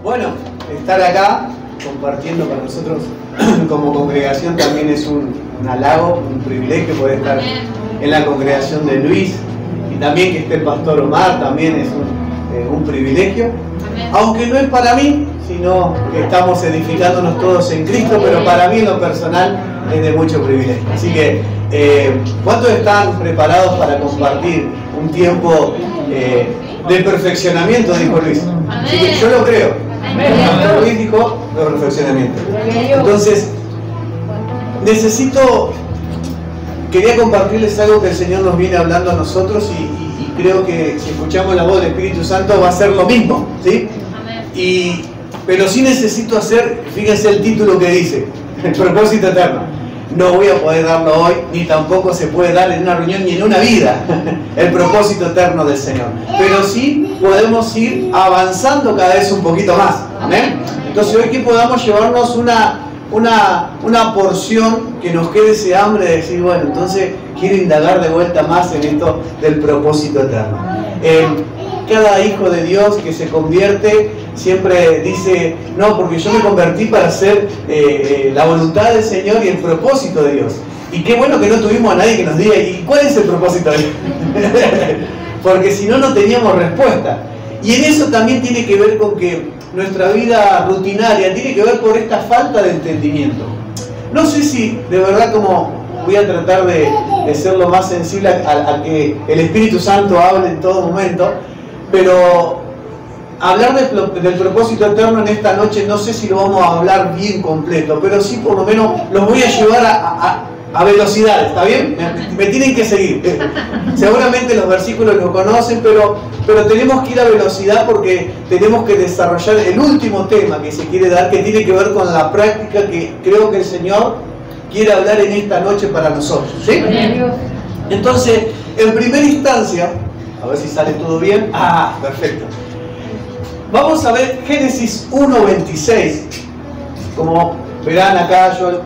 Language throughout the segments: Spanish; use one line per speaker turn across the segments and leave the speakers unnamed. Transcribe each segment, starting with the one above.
Bueno, estar acá compartiendo con nosotros como congregación también es un halago, un privilegio poder estar en la congregación de Luis, y también que esté el pastor Omar también es un privilegio, aunque no es para mí, sino que estamos edificándonos todos en Cristo, pero para mí en lo personal es de mucho privilegio. Así que, ¿cuántos están preparados para compartir un tiempo de perfeccionamiento? Dijo Luis. Así que yo lo creo. Luis dijo de perfeccionamiento. Entonces, quería compartirles algo que el Señor nos viene hablando a nosotros, y creo que si escuchamos la voz del Espíritu Santo va a ser lo mismo, ¿sí? Pero sí necesito hacer, fíjense el título que dice, el propósito eterno. No voy a poder darlo hoy, ni tampoco se puede dar en una reunión ni en una vida, el propósito eterno del Señor. Pero sí podemos ir avanzando cada vez un poquito más. ¿Amén? Entonces hoy que podamos llevarnos una porción que nos quede ese hambre de decir, bueno, entonces quiero indagar de vuelta más en esto del propósito eterno. Cada hijo de Dios que se convierte siempre dice, no, porque yo me convertí para hacer la voluntad del Señor y el propósito de Dios. Y qué bueno que no tuvimos a nadie que nos diga, ¿y cuál es el propósito de Dios? Porque si no, no teníamos respuesta. Y en eso también tiene que ver con que nuestra vida rutinaria tiene que ver por esta falta de entendimiento. No sé si de verdad, como voy a tratar de ser lo más sensible a que el Espíritu Santo hable en todo momento, pero hablar del propósito eterno en esta noche, no sé si lo vamos a hablar bien completo, pero sí por lo menos los voy a llevar a velocidad, ¿está bien? Me tienen que seguir. Seguramente los versículos los conocen, pero tenemos que ir a velocidad porque tenemos que desarrollar el último tema que se quiere dar, que tiene que ver con la práctica que creo que el Señor quiere hablar en esta noche para nosotros, ¿sí? Entonces, en primera instancia, a ver si sale todo bien. Ah, perfecto. Vamos a ver Génesis 1:26. Como verán acá, yo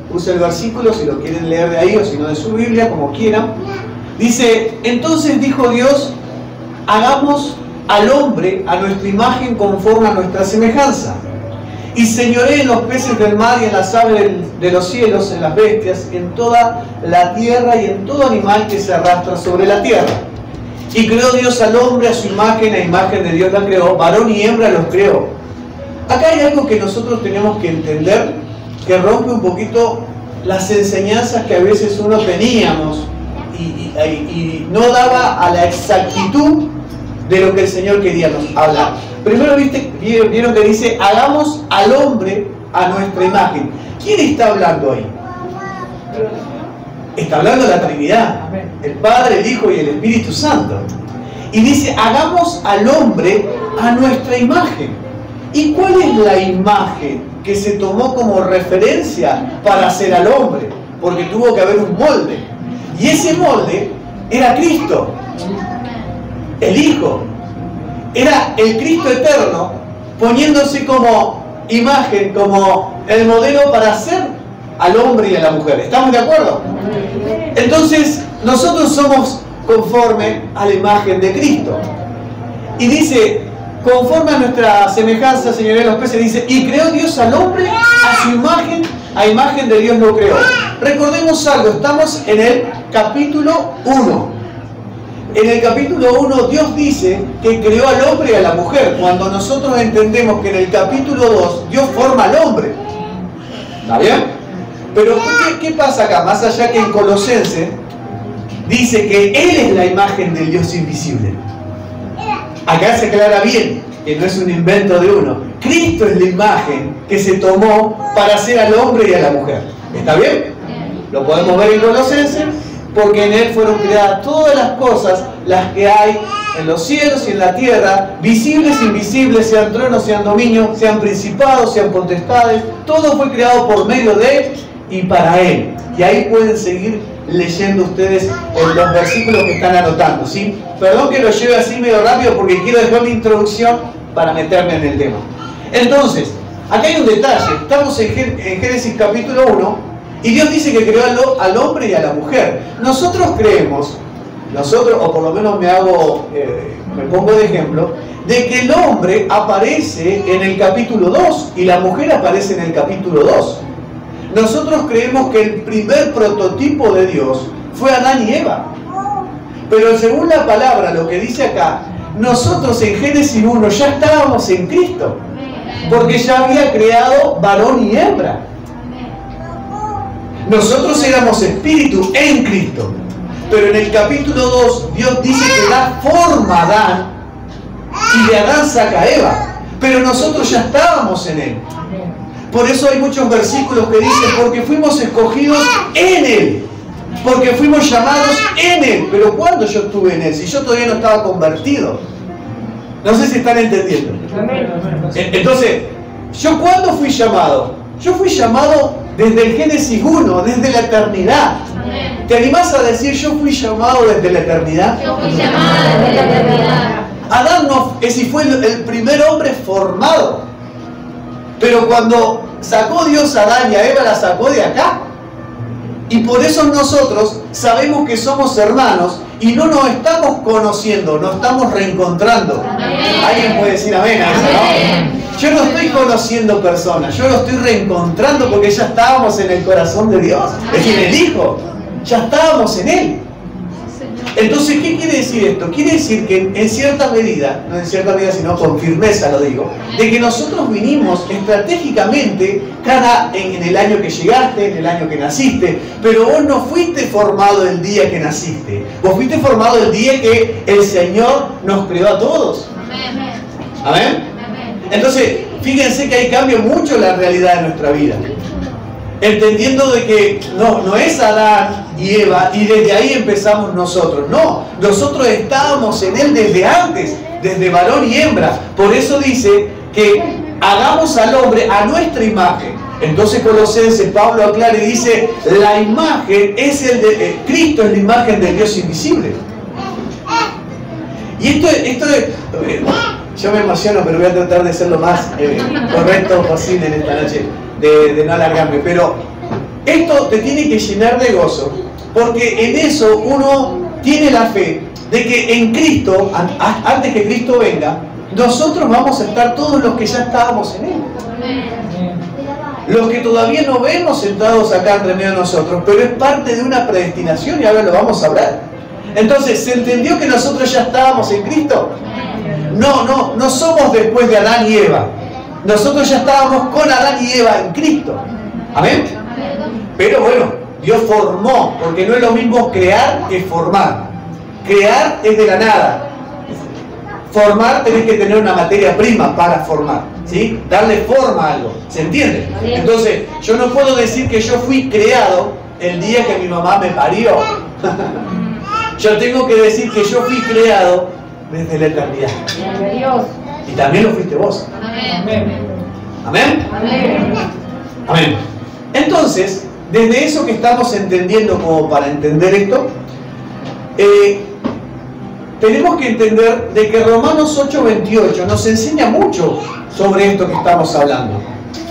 puse el versículo, si lo quieren leer de ahí o si no de su Biblia, como quieran. Dice, entonces dijo Dios, hagamos al hombre a nuestra imagen conforme a nuestra semejanza, y señoree en los peces del mar y en las aves de los cielos, en las bestias, en toda la tierra y en todo animal que se arrastra sobre la tierra. Y creó Dios al hombre a su imagen, a imagen de Dios la creó, varón y hembra los creó. Acá hay algo que nosotros tenemos que entender, que rompe un poquito las enseñanzas que a veces uno teníamos y no daba a la exactitud de lo que el Señor quería nos hablar. Primero vieron que dice, hagamos al hombre a nuestra imagen. ¿Quién está hablando ahí? Está hablando de la Trinidad, el Padre, el Hijo y el Espíritu Santo. Y dice, hagamos al hombre a nuestra imagen. ¿Y cuál es la imagen que se tomó como referencia para hacer al hombre? Porque tuvo que haber un molde. Y ese molde era Cristo, el Hijo. Era el Cristo eterno, poniéndose como imagen, como el modelo para hacer al hombre y a la mujer. ¿Estamos de acuerdo? Entonces, nosotros somos conforme a la imagen de Cristo. Y dice, conforme a nuestra semejanza, señoré los peces, dice, y creó Dios al hombre a su imagen, a imagen de Dios lo creó. Recordemos algo, estamos en el capítulo 1. En el capítulo 1 Dios dice que creó al hombre y a la mujer, cuando nosotros entendemos que en el capítulo 2 Dios forma al hombre. ¿Está bien? Pero ¿qué pasa acá? Más allá que en Colosenses dice que Él es la imagen del Dios invisible. Acá se aclara bien que no es un invento de uno. Cristo es la imagen que se tomó para hacer al hombre y a la mujer. ¿Está bien? Lo podemos ver en Colosenses, porque en Él fueron creadas todas las cosas, las que hay en los cielos y en la tierra, visibles e invisibles, sean tronos, sean dominios, sean principados, sean potestades. Todo fue creado por medio de Él y para Él. Y ahí pueden seguir leyendo ustedes los versículos que están anotando, ¿sí? Perdón que lo lleve así medio rápido porque quiero dejar mi introducción para meterme en el tema. Entonces, acá hay un detalle. Estamos en Génesis capítulo 1 y Dios dice que creó al hombre y a la mujer. Nosotros creemos nosotros, o por lo menos me pongo de ejemplo, de que el hombre aparece en el capítulo 2 y la mujer aparece en el capítulo 2. Nosotros creemos que el primer prototipo de Dios fue Adán y Eva. Pero según la palabra, lo que dice acá, nosotros en Génesis 1 ya estábamos en Cristo, porque ya había creado varón y hembra. Nosotros éramos espíritu en Cristo, pero en el capítulo 2 Dios dice que da forma a Adán y de Adán saca a Eva, pero nosotros ya estábamos en Él. Por eso hay muchos versículos que dicen, porque fuimos escogidos en Él, porque fuimos llamados en Él. Pero ¿cuándo yo estuve en Él? Si yo todavía no estaba convertido. No sé si están entendiendo. Entonces, ¿yo cuándo fui llamado? Yo fui llamado desde el Génesis 1, desde la eternidad. ¿Te animás a decir, yo fui llamado desde la eternidad?
Yo fui llamado desde la eternidad.
Adán fue el primer hombre formado. Pero cuando sacó Dios a Adán y a Eva, la sacó de acá. Y por eso nosotros sabemos que somos hermanos y no nos estamos conociendo, nos estamos reencontrando.
Amén.
¿Alguien puede decir amén a eso, no? Yo no estoy conociendo personas, yo lo estoy reencontrando porque ya estábamos en el corazón de Dios, es decir, en el Hijo, ya estábamos en Él. Entonces, ¿qué quiere decir esto? Quiere decir que en cierta medida, no en cierta medida sino con firmeza lo digo, de que nosotros vinimos estratégicamente en el año que llegaste, en el año que naciste, pero vos no fuiste formado el día que naciste, vos fuiste formado el día que el Señor nos creó a todos. ¿Amén? Entonces, fíjense que ahí cambia mucho la realidad de nuestra vida. Entendiendo de que no es Adán y Eva y desde ahí empezamos nosotros. No, nosotros estábamos en Él desde antes, desde varón y hembra. Por eso dice que hagamos al hombre a nuestra imagen. Entonces Colosenses, Pablo aclara y dice, la imagen es Cristo es la imagen del Dios invisible. Y esto yo me emociono, pero voy a tratar de ser lo más correcto posible en esta noche. De no alargarme, pero esto te tiene que llenar de gozo, porque en eso uno tiene la fe de que en Cristo, antes que Cristo venga, nosotros vamos a estar todos los que ya estábamos en Él. Los que todavía no vemos sentados acá entre medio de nosotros, pero es parte de una predestinación y ahora lo vamos a hablar. Entonces, ¿se entendió que nosotros ya estábamos en Cristo? No somos después de Adán y Eva. Nosotros ya estábamos con Adán y Eva en Cristo. ¿Amén? Pero bueno, Dios formó, porque no es lo mismo crear que formar. Crear es de la nada. Formar tenés que tener una materia prima para formar, ¿sí? Darle forma a algo, ¿se entiende? Entonces, yo no puedo decir que yo fui creado el día que mi mamá me parió. Yo tengo que decir que yo fui creado desde la eternidad. Y también lo fuiste vos.
Amén.
¿Amén?
Amén.
Amén. Entonces, desde eso que estamos entendiendo como para entender esto, tenemos que entender de que Romanos 8:28 nos enseña mucho sobre esto que estamos hablando.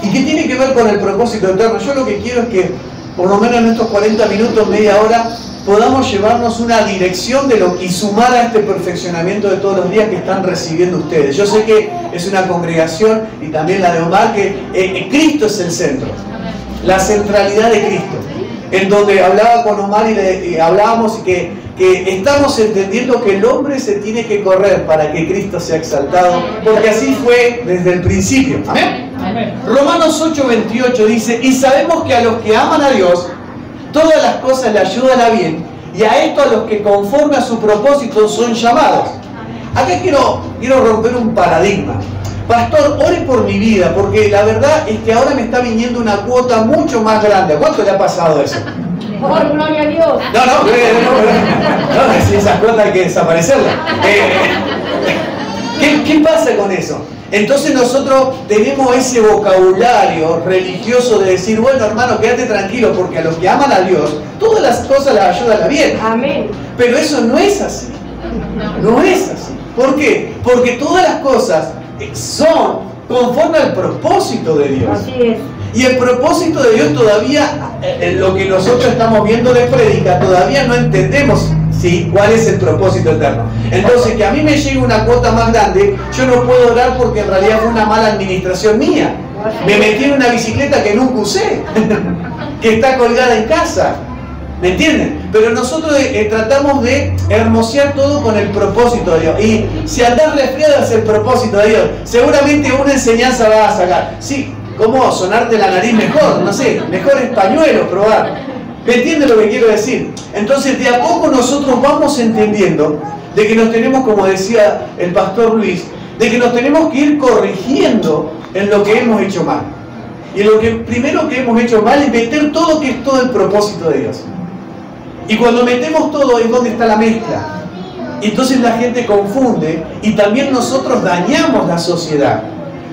Y que tiene que ver con el propósito eterno. Yo lo que quiero es que, por lo menos en estos 40 minutos, media hora, podamos llevarnos una dirección y sumar a este perfeccionamiento de todos los días que están recibiendo ustedes. Yo sé que es una congregación, y también la de Omar, que Cristo es el centro, la centralidad de Cristo, en donde hablaba con Omar y hablábamos que estamos entendiendo que el hombre se tiene que correr para que Cristo sea exaltado, porque así fue desde el principio. ¿Amén? Amén. Romanos 8:28 dice, y sabemos que a los que aman a Dios, todas las cosas le ayudan a bien, y a esto a los que conforme a su propósito son llamados. Acá quiero romper un paradigma. Pastor, ore por mi vida, porque la verdad es que ahora me está viniendo una cuota mucho más grande. ¿A cuánto le ha pasado eso?
Por gloria a Dios.
No, si esa cuota hay que desaparecerla. ¿Qué pasa con eso? Entonces nosotros tenemos ese vocabulario religioso de decir, bueno hermano, quédate tranquilo, porque a los que aman a Dios, todas las cosas les ayudan a bien.
Amén.
Pero eso no es así. No es así. ¿Por qué? Porque todas las cosas son conforme al propósito de Dios.
Así es.
Y el propósito de Dios todavía, lo que nosotros estamos viendo de prédica, todavía no entendemos ¿sí? ¿Cuál es el propósito eterno? Entonces, que a mí me llegue una cuota más grande, yo no puedo orar porque en realidad fue una mala administración mía. Me metí en una bicicleta que nunca usé, que está colgada en casa. ¿Me entienden? Pero nosotros tratamos de hermosear todo con el propósito de Dios. Y si andás resfriado es el propósito de Dios. Seguramente una enseñanza vas a sacar. Sí, ¿cómo sonarte la nariz mejor? No sé, mejor es pañuelo, probar. ¿Me entienden lo que quiero decir? Entonces de a poco nosotros vamos entendiendo de que nos tenemos, como decía el pastor Luis, de que nos tenemos que ir corrigiendo en lo que hemos hecho mal. Y lo que primero que hemos hecho mal es meter todo que es todo el propósito de Dios. Y cuando metemos todo es donde está la mezcla. Y entonces la gente confunde y también nosotros dañamos la sociedad.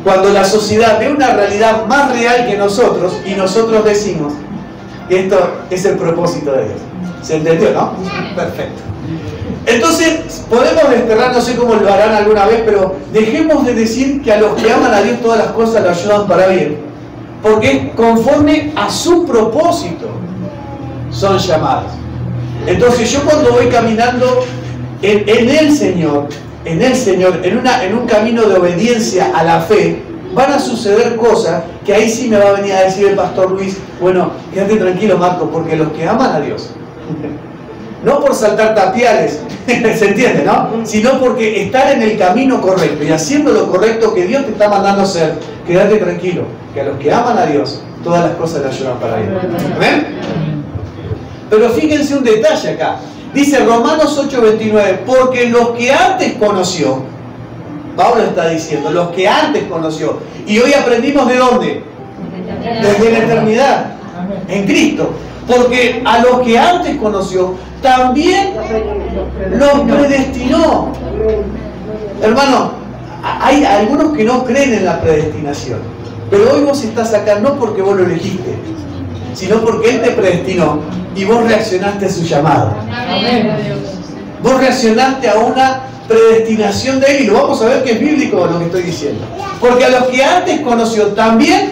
Cuando la sociedad ve una realidad más real que nosotros y nosotros decimos que esto es el propósito de Dios. ¿Se entendió, no? Perfecto. Entonces podemos desterrar, no sé cómo lo harán alguna vez, pero dejemos de decir que a los que aman a Dios todas las cosas lo ayudan para bien. Porque conforme a su propósito son llamados. Entonces yo cuando voy caminando en el Señor, en un camino de obediencia a la fe, van a suceder cosas que ahí sí me va a venir a decir el pastor Luis, bueno, quédate tranquilo Marco, porque los que aman a Dios, no por saltar tapiales, ¿se entiende, no? Sino porque estar en el camino correcto y haciendo lo correcto que Dios te está mandando a hacer, quédate tranquilo, que a los que aman a Dios, todas las cosas le ayudan para bien. ¿Amén? Pero fíjense un detalle acá. Dice Romanos 8:29, porque los que antes conoció, Pablo está diciendo, los que antes conoció, y hoy aprendimos ¿de dónde? Desde la eternidad, en Cristo. Porque a los que antes conoció, también los predestinó. Hermano, hay algunos que no creen en la predestinación, pero hoy vos estás acá no porque vos lo elegiste, sino porque Él te predestinó y vos reaccionaste a su llamado. Vos reaccionaste a una predestinación de Él, y lo vamos a ver que es bíblico lo que estoy diciendo. Porque a los que antes conoció también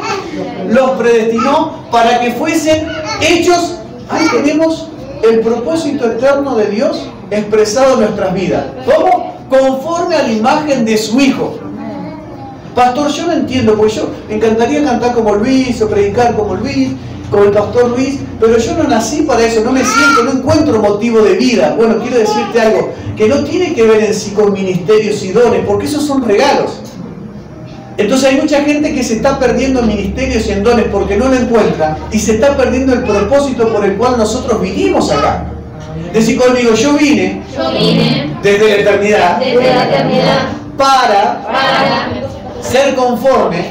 los predestinó para que fuesen hechos. Ahí tenemos el propósito eterno de Dios expresado en nuestras vidas. ¿Cómo? Conforme a la imagen de su Hijo. Pastor, yo no entiendo, pues yo me encantaría cantar como Luis o predicar como Luis, como el pastor Luis, pero yo no nací para eso, no me siento, no encuentro motivo de vida. Bueno, quiero decirte algo, que no tiene que ver en sí con ministerios y dones, porque esos son regalos. Entonces hay mucha gente que se está perdiendo en ministerios y en dones porque no lo encuentra, y se está perdiendo el propósito por el cual nosotros vinimos acá. Decí conmigo, yo vine desde la eternidad, para ser conforme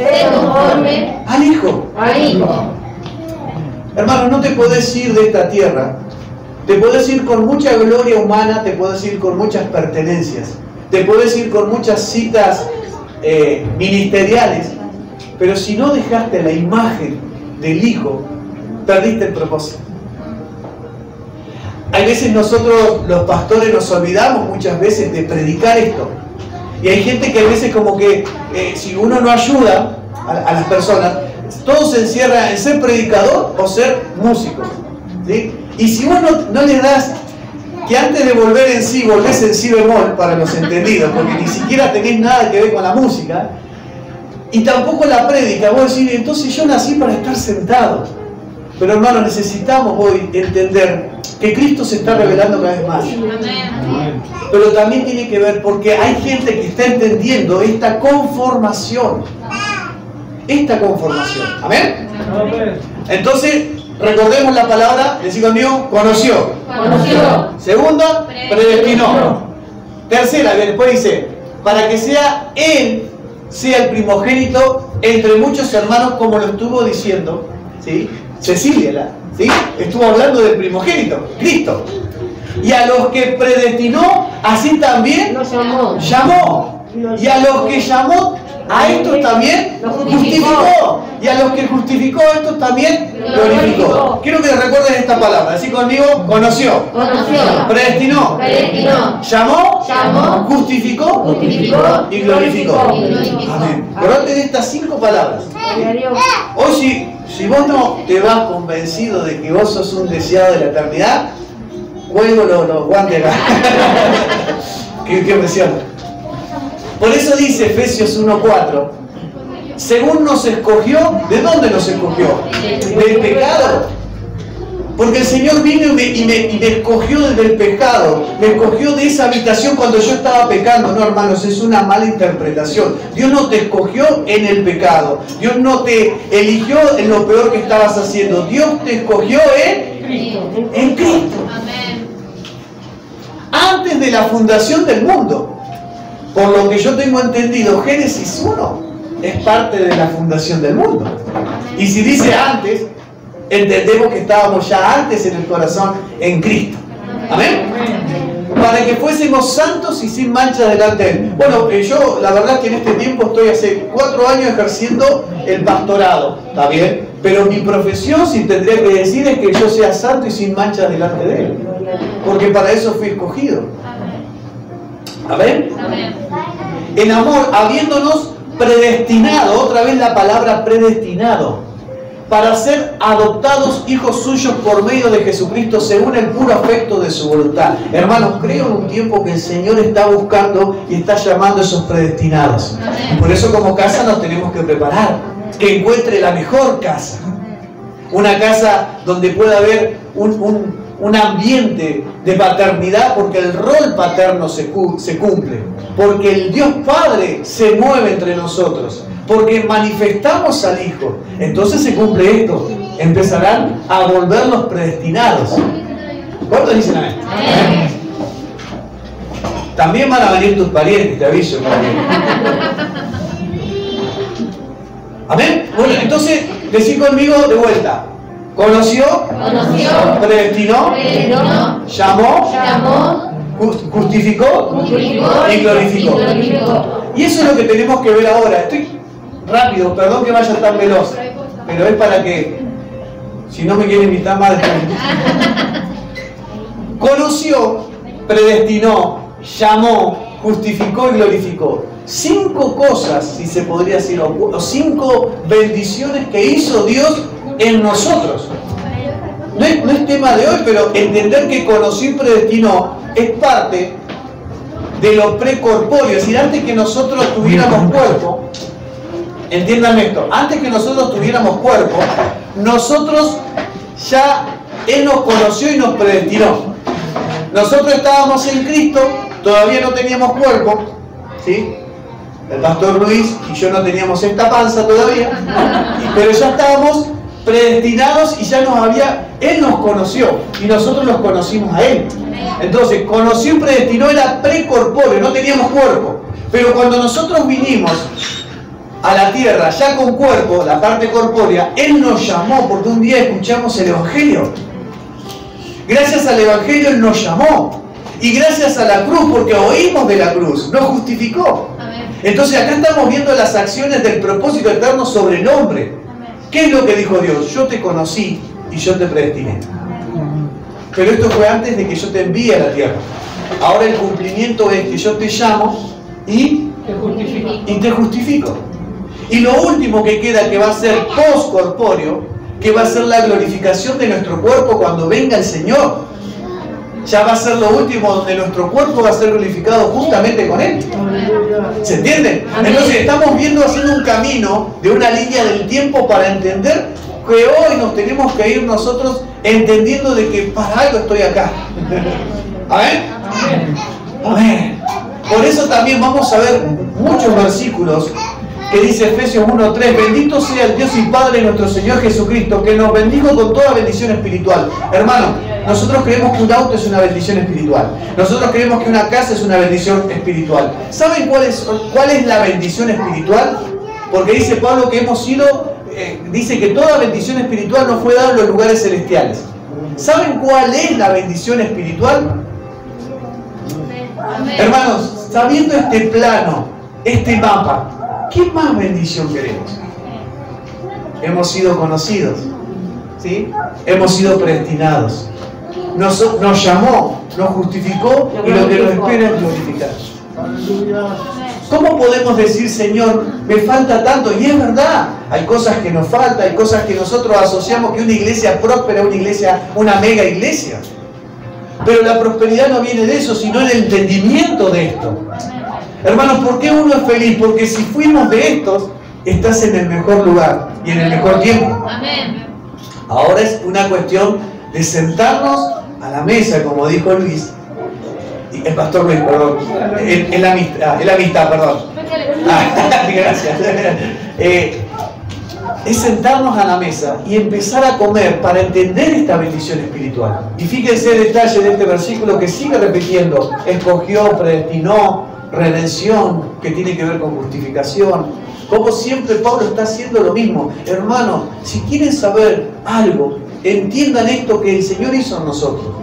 al Hijo. Hermano, no te podés ir de esta tierra. Te podés ir con mucha gloria humana, te podés ir con muchas pertenencias, te podés ir con muchas citas ministeriales, pero si no dejaste la imagen del Hijo, perdiste el propósito. Hay veces nosotros los pastores nos olvidamos muchas veces de predicar esto, y hay gente que a veces como que si uno no ayuda a las personas, todo se encierra en ser predicador o ser músico, ¿sí? Y si vos no le das, que antes de volver en sí, volvés en si bemol para los entendidos, porque ni siquiera tenés nada que ver con la música, y tampoco la prédica, vos decís, entonces yo nací para estar sentado. Pero hermano, necesitamos hoy entender que Cristo se está revelando cada vez más. Pero también tiene que ver porque hay gente que está entendiendo esta conformación. ¿Amén? Entonces, recordemos la palabra, decí conmigo, conoció. Segunda, predestinó. Tercera, después dice, para que Él sea el primogénito entre muchos hermanos, como lo estuvo diciendo, ¿sí? Cecilia, ¿sí? Estuvo hablando del primogénito, Cristo. Y a los que predestinó, así también llamó. Y a los que llamó, a estos también justificó. Y a los que justificó, a estos también glorificó. Quiero que recuerden esta palabra. Así conmigo, conoció. Predestinó. Llamó. Justificó. Y glorificó. Amén. Acordate de estas 5 palabras. Hoy si vos no te vas convencido de que vos sos un deseado de la eternidad, cuelgo los guantes acá. qué presión. Por eso dice Efesios 1:4, según nos escogió, ¿de dónde nos escogió? Del pecado. Porque el Señor vino y me escogió desde el pecado, me escogió de esa habitación cuando yo estaba pecando. No, hermanos, es una mala interpretación. Dios no te escogió en el pecado, Dios no te eligió en lo peor que estabas haciendo, Dios te escogió en Cristo.
Amén.
Antes de la fundación del mundo. Por lo que yo tengo entendido, Génesis 1 es parte de la fundación del mundo. Y si dice antes, entendemos que estábamos ya antes en el corazón en Cristo. Amén. Para que fuésemos santos y sin mancha delante de Él. Bueno, yo la verdad que en este tiempo estoy hace 4 años ejerciendo el pastorado, ¿está bien? Pero mi profesión, si tendría que decir, es que yo sea santo y sin mancha delante de Él. Porque para eso fui escogido. Amén.
Amén.
En amor, habiéndonos predestinado, otra vez la palabra predestinado, para ser adoptados hijos suyos por medio de Jesucristo según el puro afecto de su voluntad. Hermanos, creo en un tiempo que el Señor está buscando y está llamando a esos predestinados. Y por eso como casa nos tenemos que preparar, que encuentre la mejor casa. Una casa donde pueda haber un ambiente de paternidad, porque el rol paterno se cumple, porque el Dios Padre se mueve entre nosotros, porque manifestamos al Hijo. Entonces se cumple esto, empezarán a volver los predestinados. ¿Cuántos dicen amén? Amén. También van a venir tus parientes, te aviso. Amén. Bueno, entonces decí conmigo de vuelta. Conoció, predestinó, llamó, justificó y glorificó. Y eso es lo que tenemos que ver ahora. Estoy rápido, perdón que vaya tan veloz, pero es para que, si no me quieren invitar más después. Conoció, predestinó, llamó, justificó y glorificó. 5 cosas, si se podría decir, o 5 bendiciones que hizo Dios en nosotros. No es tema de hoy, pero entender que conoció y predestinó es parte de lo precorpóreo. Es decir, antes que nosotros tuviéramos cuerpo, entiendan esto, antes que nosotros tuviéramos cuerpo, nosotros ya Él nos conoció y nos predestinó. Nosotros estábamos en Cristo, todavía no teníamos cuerpo, ¿sí? El pastor Luis y yo no teníamos esta panza todavía, pero ya estábamos predestinados y ya Él nos conoció y nosotros los conocimos a Él. Entonces, conoció y predestinó era precorpóreo, no teníamos cuerpo. Pero cuando nosotros vinimos a la tierra ya con cuerpo, la parte corpórea, Él nos llamó porque un día escuchamos el Evangelio. Gracias al Evangelio Él nos llamó. Y gracias a la cruz, porque oímos de la cruz, nos justificó. Entonces acá estamos viendo las acciones del propósito eterno sobre el hombre. ¿Qué es lo que dijo Dios? Yo te conocí y yo te predestiné. Pero esto fue antes de que yo te envíe a la tierra. Ahora el cumplimiento es que yo te llamo y te justifico. Y lo último que queda, que va a ser post-corpóreo, que va a ser la glorificación de nuestro cuerpo cuando venga el Señor. Ya va a ser lo último donde nuestro cuerpo va a ser glorificado justamente con Él. ¿Se entiende? Entonces estamos viendo, haciendo un camino de una línea del tiempo para entender que hoy nos tenemos que ir nosotros entendiendo de que para algo estoy acá. ¿Amén? Amén. Por eso también vamos a ver muchos versículos que dice Efesios 1:3, bendito sea el Dios y Padre de nuestro Señor Jesucristo, que nos bendijo con toda bendición espiritual. Hermano, nosotros creemos que un auto es una bendición espiritual. Nosotros creemos que una casa es una bendición espiritual. ¿Saben cuál es la bendición espiritual? Porque dice Pablo que hemos sido, dice que toda bendición espiritual nos fue dada en los lugares celestiales. ¿Saben cuál es la bendición espiritual? Hermanos, sabiendo este plano, este mapa, ¿qué más bendición queremos? Hemos sido conocidos, ¿sí? Hemos sido predestinados. Nos llamó, nos justificó y lo que nos espera es glorificar. ¿Cómo podemos decir, Señor, me falta tanto? Y es verdad, hay cosas que nos faltan, hay cosas que nosotros asociamos que una iglesia próspera, una iglesia, una mega iglesia. Pero la prosperidad no viene de eso, sino el entendimiento de esto. Hermanos, ¿por qué uno es feliz? Porque si fuimos de estos, estás en el mejor lugar y en el mejor tiempo. Ahora es una cuestión de sentarnos a la mesa, como dijo Luis, el pastor Luis, perdón, el amistad, perdón. Gracias. Es sentarnos a la mesa y empezar a comer para entender esta bendición espiritual. Y fíjense el detalle de este versículo que sigue repitiendo: escogió, predestinó, redención, que tiene que ver con justificación. Como siempre Pablo está haciendo lo mismo. Hermanos, si quieren saber algo, entiendan esto que el Señor hizo en nosotros,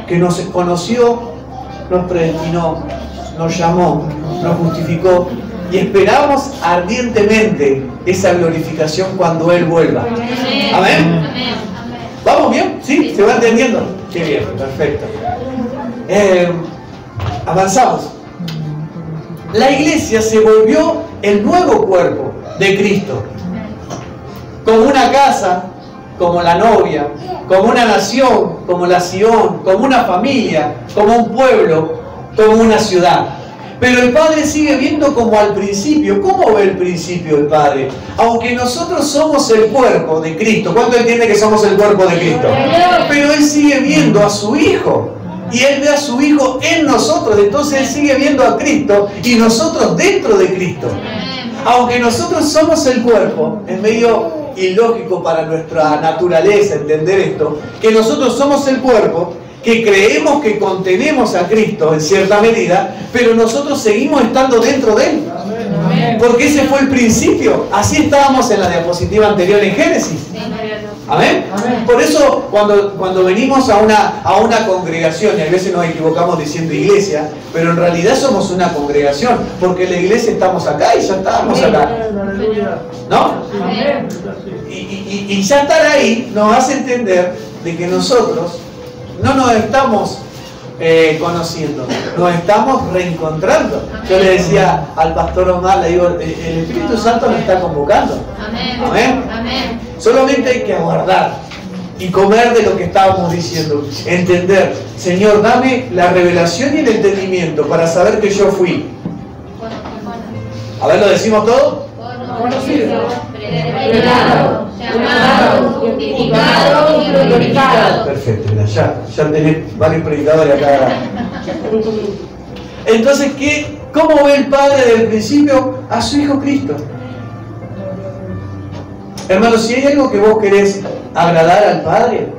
que nos conoció, nos predestinó, nos llamó, nos justificó, y esperamos ardientemente esa glorificación cuando Él vuelva. ¿Amén? ¿Vamos bien? ¿Sí? ¿Se va entendiendo? Qué bien, perfecto. Avanzamos. La iglesia se volvió el nuevo cuerpo de Cristo. Como una casa, como la novia, como una nación, como la Sion, como una familia, como un pueblo, como una ciudad. Pero el Padre sigue viendo como al principio. ¿Cómo ve el principio el Padre? Aunque nosotros somos el cuerpo de Cristo. ¿Cuánto entiende que somos el cuerpo de Cristo? Pero Él sigue viendo a su Hijo. Y Él ve a su Hijo en nosotros. Entonces Él sigue viendo a Cristo y nosotros dentro de Cristo. Aunque nosotros somos el cuerpo, es medio ilógico para nuestra naturaleza entender esto, que nosotros somos el cuerpo, que creemos que contenemos a Cristo en cierta medida, pero nosotros seguimos estando dentro de Él. Porque ese fue el principio. Así estábamos en la diapositiva anterior en Génesis. ¿Amén? Por eso cuando venimos a una congregación, y a veces nos equivocamos diciendo iglesia, pero en realidad somos una congregación, porque en la iglesia estamos acá y ya estábamos acá. ¿No? Y ya estar ahí nos hace entender de que nosotros no nos estamos conociendo, nos estamos reencontrando. Yo le decía al pastor Omar, le digo, el Espíritu Santo nos está convocando. Amén. Solamente hay que aguardar y comer de lo que estábamos diciendo. Entender, Señor, dame la revelación y el entendimiento para saber que yo fui. A ver, ¿lo decimos todo?
Conocido, predestinado, llamado, justificado y glorificado.
Perfecto, mira, ya tenés varios predicadores acá. Entonces, ¿cómo ve el Padre desde el principio a su Hijo Cristo? Hermanos, si hay algo que vos querés agradar al Padre,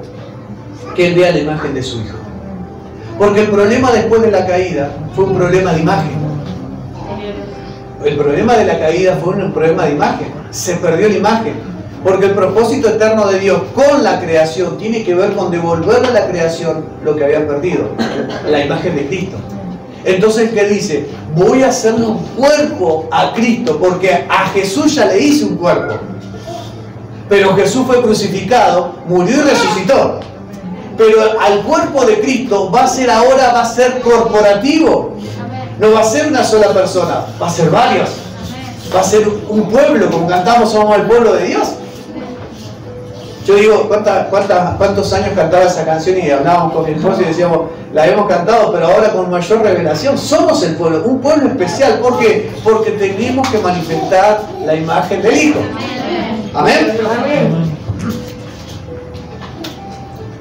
que Él vea la imagen de su Hijo. Porque el problema después de la caída fue un problema de imagen. El problema de la caída fue un problema de imagen. Se perdió la imagen. Porque el propósito eterno de Dios con la creación tiene que ver con devolverle a la creación lo que había perdido, la imagen de Cristo. Entonces, ¿qué dice? Voy a hacerle un cuerpo a Cristo, porque a Jesús ya le hice un cuerpo. Pero Jesús fue crucificado, murió y resucitó. Pero al cuerpo de Cristo va a ser corporativo. No va a ser una sola persona, va a ser varios. Va a ser un pueblo, como cantamos, somos el pueblo de Dios. Yo digo, ¿cuántos años cantaba esa canción? Y hablábamos con mi esposo y decíamos, la hemos cantado, pero ahora con mayor revelación. Somos el pueblo, un pueblo especial. ¿Por qué? Porque tenemos que manifestar la imagen del Hijo. Amén.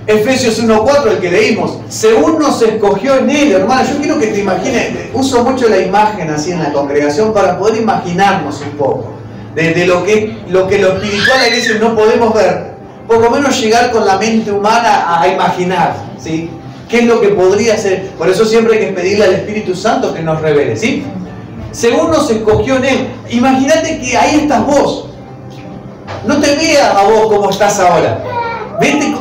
Efesios 1:4, el que leímos, según nos escogió en Él. Hermano, yo quiero que te imagines, uso mucho la imagen así en la congregación para poder imaginarnos un poco de lo que lo espiritual a veces no podemos ver, por lo menos llegar con la mente humana a imaginar, ¿sí? ¿Qué es lo que podría ser? Por eso siempre hay que pedirle al Espíritu Santo que nos revele, ¿sí? Según nos escogió en Él. Imagínate que ahí estás vos. No te veas a vos como estás ahora. Vete,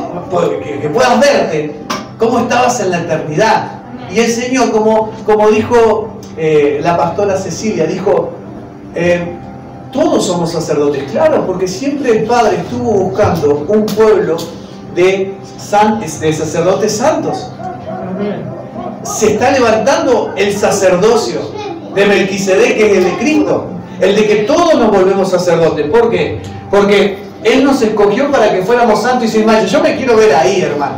que puedas verte cómo estabas en la eternidad. Y el Señor, como dijo la pastora Cecilia, dijo, todos somos sacerdotes. Claro, porque siempre el Padre estuvo buscando un pueblo de sacerdotes santos. Se está levantando el sacerdocio de Melquisedec, que es el de Cristo, el de que todos nos volvemos sacerdotes. ¿Por qué? Porque Él nos escogió para que fuéramos santos y sin mancha. Yo me quiero ver ahí, hermano.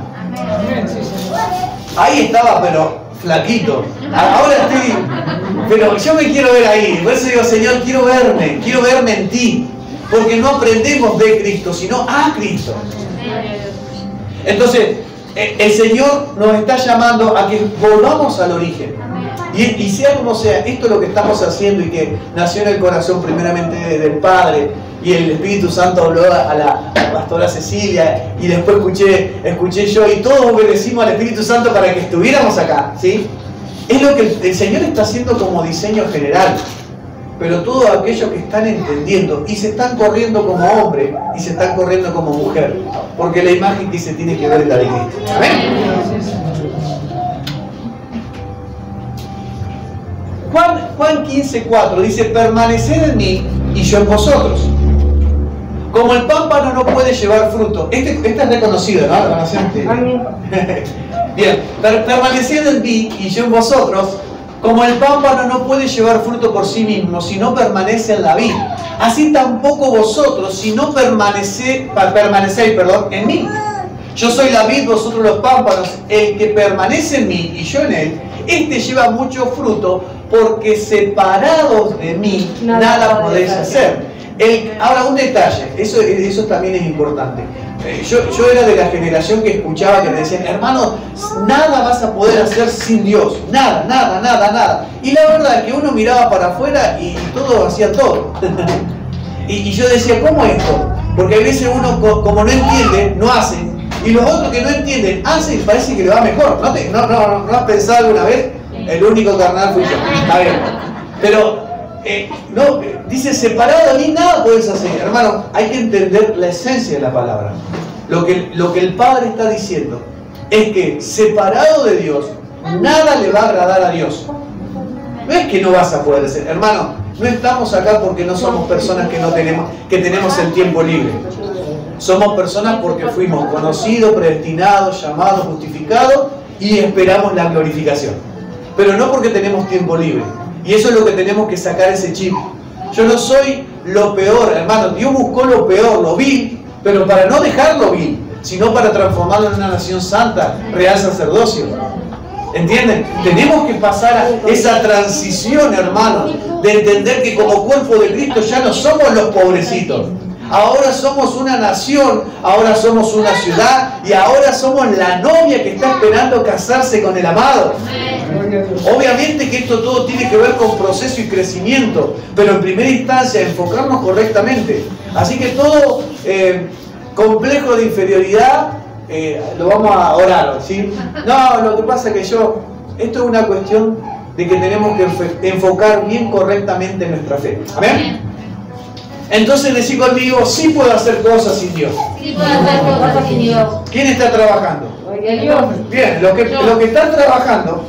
Ahí estaba, pero flaquito. Ahora estoy... Pero yo me quiero ver ahí. Por eso digo, Señor, quiero verme en ti. Porque no aprendemos de Cristo, sino a Cristo. Entonces, el Señor nos está llamando a que volvamos al origen. Y sea como sea, esto es lo que estamos haciendo y que nació en el corazón primeramente del Padre, y el Espíritu Santo habló a la pastora Cecilia, y después escuché yo, y todos obedecimos al Espíritu Santo para que estuviéramos acá, ¿sí? Es lo que el Señor está haciendo como diseño general. Pero todos aquellos que están entendiendo y se están corriendo como hombre y se están corriendo como mujer, porque la imagen que se tiene que ver es la de Cristo. ¿Amén? Juan 15:4 dice: permaneced en mí y yo en vosotros. Como el pámpano no puede llevar fruto. Este es reconocido, ¿no? ¿Reconocen? Bien, permaneced en mí y yo en vosotros. Como el pámpano no puede llevar fruto por sí mismo si no permanece en la vid, así tampoco vosotros si no permanecéis en mí. Yo soy la vid, vosotros los pámpanos. El que permanece en mí y yo en él, este lleva mucho fruto, porque separados de mí nada podéis hacer. Ahora, un detalle, eso también es importante. Yo era de la generación que escuchaba que me decían: hermano, nada vas a poder hacer sin Dios, nada. Y la verdad es que uno miraba para afuera y todos hacían todo. y yo decía: ¿cómo esto? Porque a veces uno, como no entiende, no hace, y los otros que no entienden hacen y parece que le va mejor. ¿No has pensado alguna vez? El único carnal fui yo. Está bien. Pero dice: separado de mí nada puedes hacer. Hermano, hay que entender la esencia de la palabra. Lo que el Padre está diciendo es que separado de Dios, nada le va a agradar a Dios. No es que no vas a poder hacer. Hermano, no estamos acá porque no somos personas que tenemos el tiempo libre. Somos personas porque fuimos conocidos, predestinados, llamados, justificados, y esperamos la glorificación. Pero no porque tenemos tiempo libre. Y eso es lo que tenemos que sacar, ese chip. Yo no soy lo peor, hermano. Dios buscó lo peor, lo vil, pero para no dejarlo vil, sino para transformarlo en una nación santa, real sacerdocio. ¿Entienden? Tenemos que pasar a esa transición, hermano, de entender que como cuerpo de Cristo ya no somos los pobrecitos. Ahora somos una nación, ahora somos una ciudad, y ahora somos la novia que está esperando casarse con el amado. Obviamente que esto todo tiene que ver con proceso y crecimiento, pero en primera instancia enfocarnos correctamente. Así que todo complejo de inferioridad lo vamos a orar, ¿sí? No, lo que pasa es que esto es una cuestión de que tenemos que enfocar bien correctamente nuestra fe. ¿Amén? Entonces decí conmigo: sí puedo hacer cosas sin Dios.
Sí puedo hacer cosas sin Dios.
¿Quién está trabajando? Bien, los que están trabajando.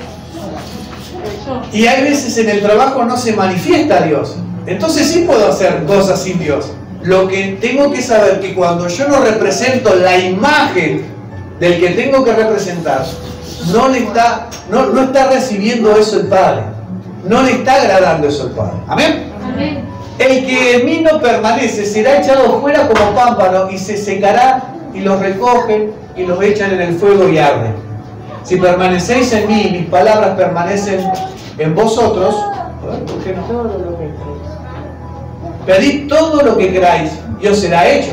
Y hay veces en el trabajo no se manifiesta Dios. Entonces sí puedo hacer cosas sin Dios. Lo que tengo que saber que cuando yo no represento la imagen del que tengo que representar, no está recibiendo eso el Padre. No le está agradando eso el Padre. ¿Amén?
Amén.
El que en mí no permanece será echado fuera como pámpano y se secará, y los recogen y los echan en el fuego y arden. Si permanecéis en mí y mis palabras permanecen en vosotros, ¿por qué no? Pedid todo lo que queráis y os será hecho.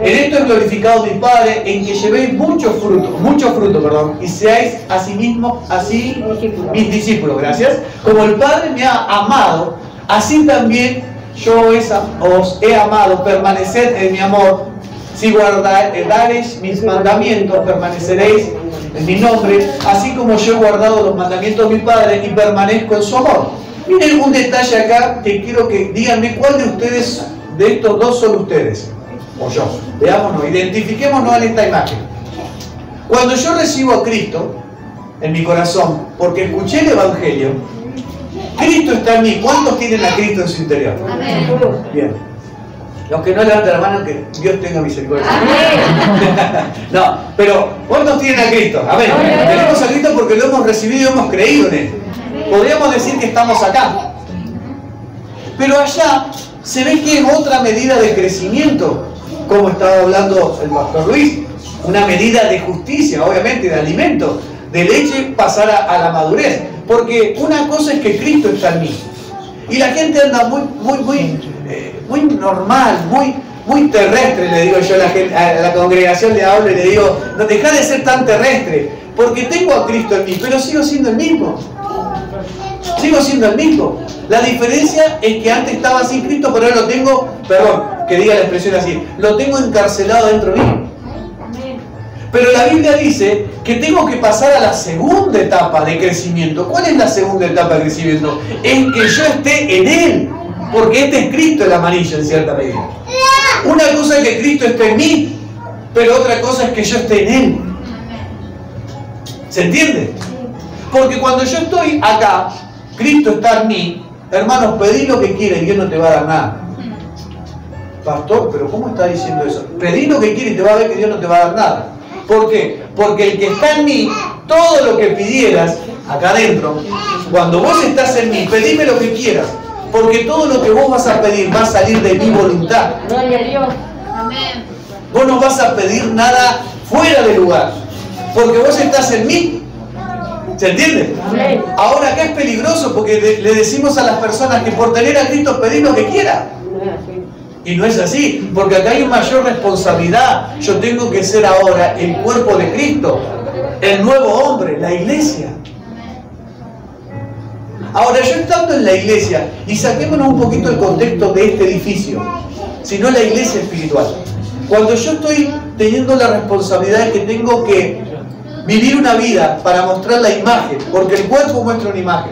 En esto es glorificado mi Padre, en que llevéis mucho fruto, y seáis asimismo así mis discípulos. Gracias. Como el Padre me ha amado, así también yo os he amado. Permaneced en mi amor. Si guardaréis mis mandamientos, permaneceréis en mi nombre, así como yo he guardado los mandamientos de mi Padre y permanezco en su amor. Miren un detalle acá que quiero que díganme: ¿cuál de ustedes, de estos dos, son ustedes? O yo. Veámonos, identifiquémonos en esta imagen. Cuando yo recibo a Cristo en mi corazón, porque escuché el Evangelio, Cristo está en mí. ¿Cuántos tienen a Cristo en su interior?
Amén.
Bien. Los que no levanten la mano, que Dios tenga misericordia. No, pero ¿cuántos tienen a Cristo? Amén. Tenemos a Cristo porque lo hemos recibido y hemos creído en Él. Podríamos decir que estamos acá. Pero allá se ve que es otra medida de crecimiento, como estaba hablando el pastor Luis. Una medida de justicia, obviamente, de alimento. de leche pasar a la madurez. Porque una cosa es que Cristo está en mí. Y la gente anda muy normal, muy terrestre, le digo yo a la congregación, le hablo y le digo, no, dejá de ser tan terrestre, porque tengo a Cristo en mí, pero sigo siendo el mismo. Sigo siendo el mismo. La diferencia es que antes estaba sin Cristo, pero ahora lo tengo, perdón, que diga la expresión así, lo tengo encarcelado dentro mío. Pero la Biblia dice que tengo que pasar a la segunda etapa de crecimiento. ¿Cuál es la segunda etapa de crecimiento? Es que yo esté en Él. Porque este es Cristo el amarillo en cierta medida. Una cosa es que Cristo esté en mí, pero otra cosa es que yo esté en Él. ¿Se entiende? Porque cuando yo estoy acá, Cristo está en mí, hermanos, pedí lo que quieras y Dios no te va a dar nada. Pastor, pero ¿cómo está diciendo eso? Pedí lo que quieras y te va a ver que Dios no te va a dar nada. ¿Por qué? Porque el que está en mí, todo lo que pidieras acá adentro, cuando vos estás en mí, pedime lo que quieras, porque todo lo que vos vas a pedir va a salir de mi voluntad.
Gloria a Dios. Amén.
Vos no vas a pedir nada fuera de lugar, porque vos estás en mí. ¿Se entiende?
Amén.
Ahora acá es peligroso porque le decimos a las personas que por tener a Cristo pedí lo que quiera. Y no es así, porque acá hay una mayor responsabilidad. Yo tengo que ser ahora el cuerpo de Cristo, el nuevo hombre, la iglesia. Ahora, yo estando en la iglesia, y saquémonos un poquito el contexto de este edificio, sino la iglesia espiritual. Cuando yo estoy teniendo la responsabilidad de que tengo que vivir una vida para mostrar la imagen, porque el cuerpo muestra una imagen.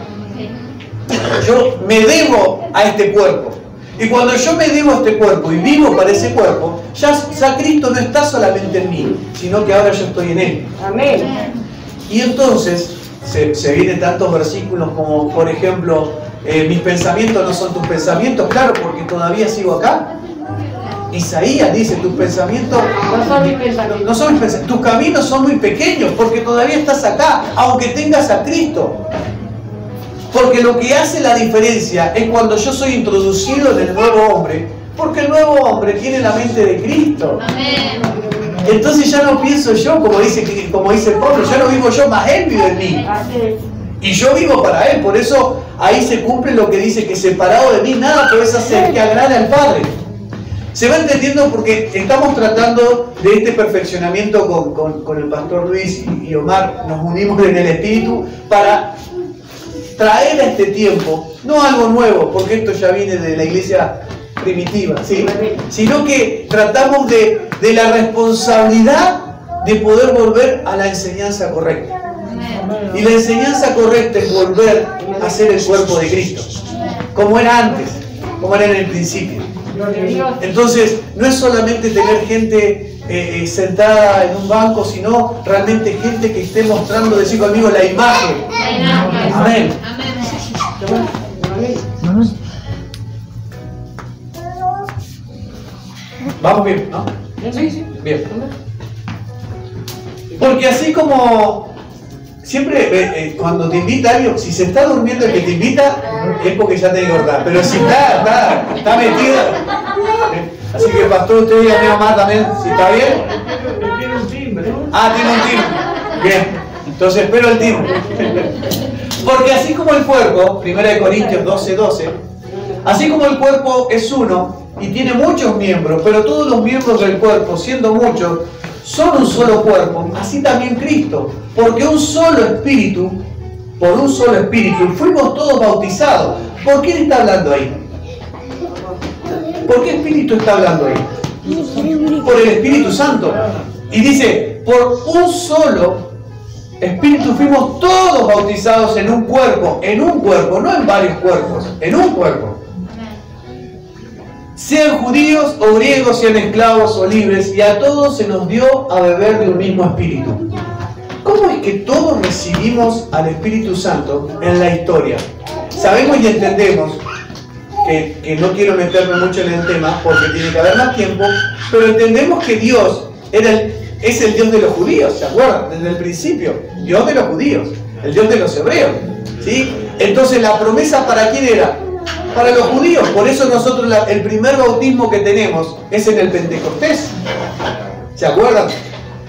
Yo me debo a este cuerpo. Y cuando yo me debo a este cuerpo y vivo para ese cuerpo, ya Cristo no está solamente en mí, sino que ahora yo estoy en Él.
Amén.
Y entonces se vienen tantos versículos como, por ejemplo, mis pensamientos no son tus pensamientos, claro, porque todavía sigo acá. Isaías dice, tus pensamientos
No son mis pensamientos.
no son mis pensamientos, tus caminos son muy pequeños, porque todavía estás acá, aunque tengas a Cristo. Porque lo que hace la diferencia es cuando yo soy introducido en el nuevo hombre, porque el nuevo hombre tiene la mente de Cristo.
Amén.
Entonces ya no pienso yo, como dice Pablo, ya no vivo yo, más Él vive en mí. Y yo vivo para Él, por eso ahí se cumple lo que dice, que separado de mí nada puedes hacer que agrade al Padre. Se va entendiendo porque estamos tratando de este perfeccionamiento con el pastor Luis y Omar, nos unimos en el Espíritu para traer a este tiempo, no algo nuevo, porque esto ya viene de la iglesia primitiva, ¿sí? Sino que tratamos de la responsabilidad de poder volver a la enseñanza correcta. Y la enseñanza correcta es volver a ser el cuerpo de Cristo, como era antes, como era en el principio. Entonces, no es solamente tener gente sentada en un banco, sino realmente gente que esté mostrando, decir conmigo, la imagen. Amén. Vamos bien, ¿no?
Sí.
Bien. Porque así como siempre cuando te invita alguien, si se está durmiendo el que te invita, es porque ya te hay que cortar. Pero si está metido. Así que pastor, usted diga a mi mamá también, si está bien.
Tiene un timbre.
Ah, tiene un timbre. Bien. Entonces espero el timbre. Porque así como el cuerpo, 1 Corintios 12:12, así como el cuerpo es uno y tiene muchos miembros, pero todos los miembros del cuerpo, siendo muchos, son un solo cuerpo, así también Cristo, porque un solo espíritu, por un solo espíritu, fuimos todos bautizados. ¿Por qué le está hablando ahí? ¿Por qué espíritu está hablando ahí? Por el Espíritu Santo. Y dice, por un solo espíritu fuimos todos bautizados en un cuerpo, no en varios cuerpos, en un cuerpo. Sean judíos o griegos, sean esclavos o libres, y a todos se nos dio a beber de un mismo espíritu. ¿Cómo es que todos recibimos al Espíritu Santo en la historia? Sabemos y entendemos que no quiero meterme mucho en el tema porque tiene que haber más tiempo, pero entendemos que Dios es el Dios de los judíos, ¿se acuerdan? Desde el principio, Dios de los judíos, el Dios de los hebreos, ¿sí? Entonces la promesa ¿para quién era? Para los judíos. Por eso nosotros el primer bautismo que tenemos es en el Pentecostés. ¿Se acuerdan?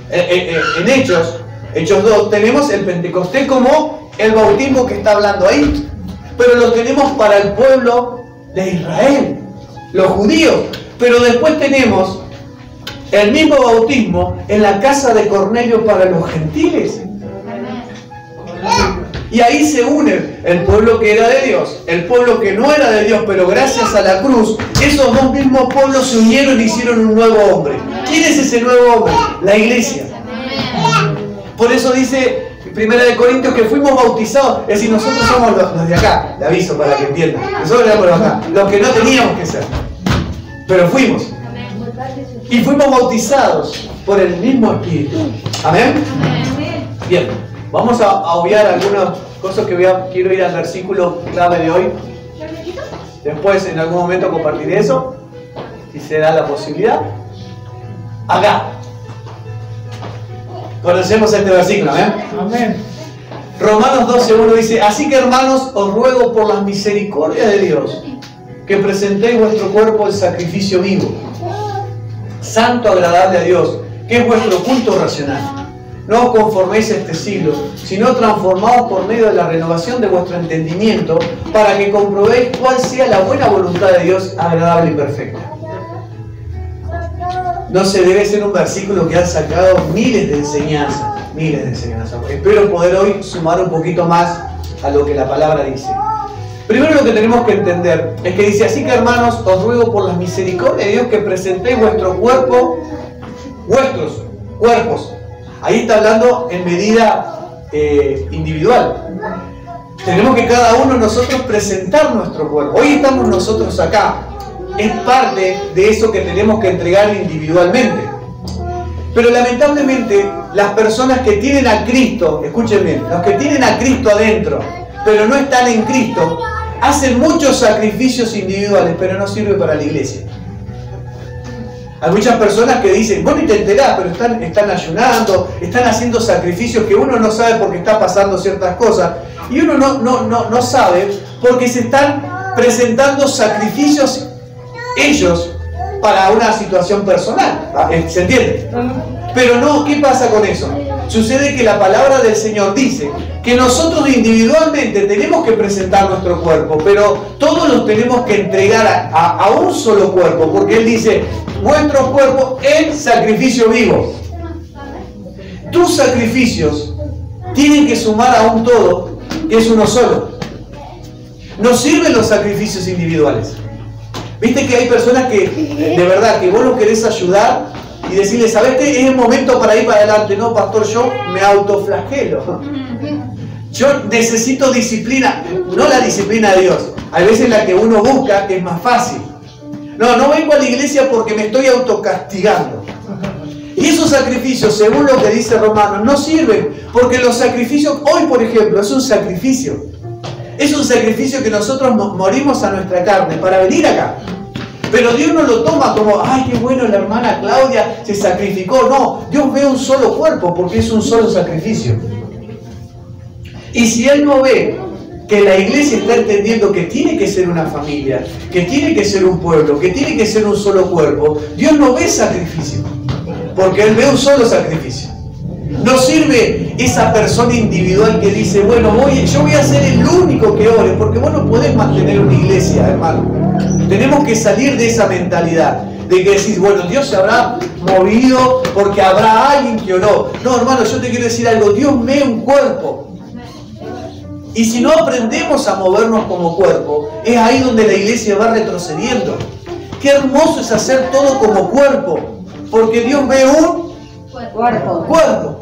En Hechos, Hechos 2, tenemos el Pentecostés como el bautismo que está hablando ahí. Pero lo tenemos para el pueblo de Israel, los judíos. Pero después tenemos el mismo bautismo en la casa de Cornelio para los gentiles. Y ahí se une el pueblo que era de Dios, el pueblo que no era de Dios, pero gracias a la cruz, esos dos mismos pueblos se unieron y hicieron un nuevo hombre. ¿Quién es ese nuevo hombre? La iglesia. Por eso dice 1 Corintios que fuimos bautizados. Es decir, nosotros somos los de acá, le aviso para que entiendan. Nosotros éramos los de acá, los que no teníamos que ser. Pero fuimos. Y fuimos bautizados por el mismo Espíritu. ¿Amén? Bien, vamos a obviar algunas cosas que quiero ir al versículo clave de hoy. Después en algún momento compartiré eso, si se da la posibilidad. Acá. Conocemos este versículo, ¿amén?
Amén.
Romanos 12:1 dice: así que hermanos, os ruego por las misericordias de Dios, que presentéis vuestro cuerpo en sacrificio vivo, santo, agradable a Dios, que es vuestro culto racional. No os conforméis a este siglo, sino transformaos por medio de la renovación de vuestro entendimiento, para que comprobéis cuál sea la buena voluntad de Dios, agradable y perfecta. No se debe ser un versículo que han sacado miles de enseñanzas, miles de enseñanzas. Espero poder hoy sumar un poquito más a lo que la palabra dice. Primero lo que tenemos que entender es que dice: así que hermanos, os ruego por las misericordias de Dios que presentéis vuestro cuerpo, vuestros cuerpos. Ahí está hablando en medida individual. Tenemos que cada uno de nosotros presentar nuestro cuerpo. Hoy estamos nosotros acá. Es parte de eso que tenemos que entregar individualmente. Pero lamentablemente las personas que tienen a Cristo, escuchen bien, los que tienen a Cristo adentro, pero no están en Cristo, hacen muchos sacrificios individuales, pero no sirve para la iglesia. Hay muchas personas que dicen, vos ni te enterás, pero están ayunando, están haciendo sacrificios que uno no sabe porque está pasando ciertas cosas, y uno no sabe porque se están presentando sacrificios ellos para una situación personal. ¿Se entiende? Pero no, ¿qué pasa con eso? Sucede que la palabra del Señor dice que nosotros individualmente tenemos que presentar nuestro cuerpo, pero todos los tenemos que entregar a un solo cuerpo, porque Él dice: vuestro cuerpo es sacrificio vivo. Tus sacrificios tienen que sumar a un todo, que es uno solo. No sirven los sacrificios individuales. Viste que hay personas que, de verdad, que vos los querés ayudar y decirles: ¿sabés qué? Es el momento para ir para adelante. No, pastor, yo me autoflagelo. Yo necesito disciplina, no la disciplina de Dios. Hay veces la que uno busca que es más fácil. No vengo a la iglesia porque me estoy autocastigando. Y esos sacrificios, según lo que dice Romanos, no sirven. Porque los sacrificios, hoy por ejemplo, es un sacrificio. Es un sacrificio que nosotros morimos a nuestra carne para venir acá. Pero Dios no lo toma como: ay, qué bueno, la hermana Claudia se sacrificó. No, Dios ve un solo cuerpo porque es un solo sacrificio. Y si Él no ve que la iglesia está entendiendo que tiene que ser una familia, que tiene que ser un pueblo, que tiene que ser un solo cuerpo, Dios no ve sacrificio, porque Él ve un solo sacrificio. No sirve esa persona individual que dice: bueno, yo voy a ser el único que ore, porque vos no podés mantener una iglesia, hermano. Tenemos que salir de esa mentalidad de que decís: bueno, Dios se habrá movido porque habrá alguien que oró. No, hermano, yo te quiero decir algo: Dios ve un cuerpo. Y si no aprendemos a movernos como cuerpo, es ahí donde la iglesia va retrocediendo. Qué hermoso es hacer todo como cuerpo, porque Dios ve un cuerpo.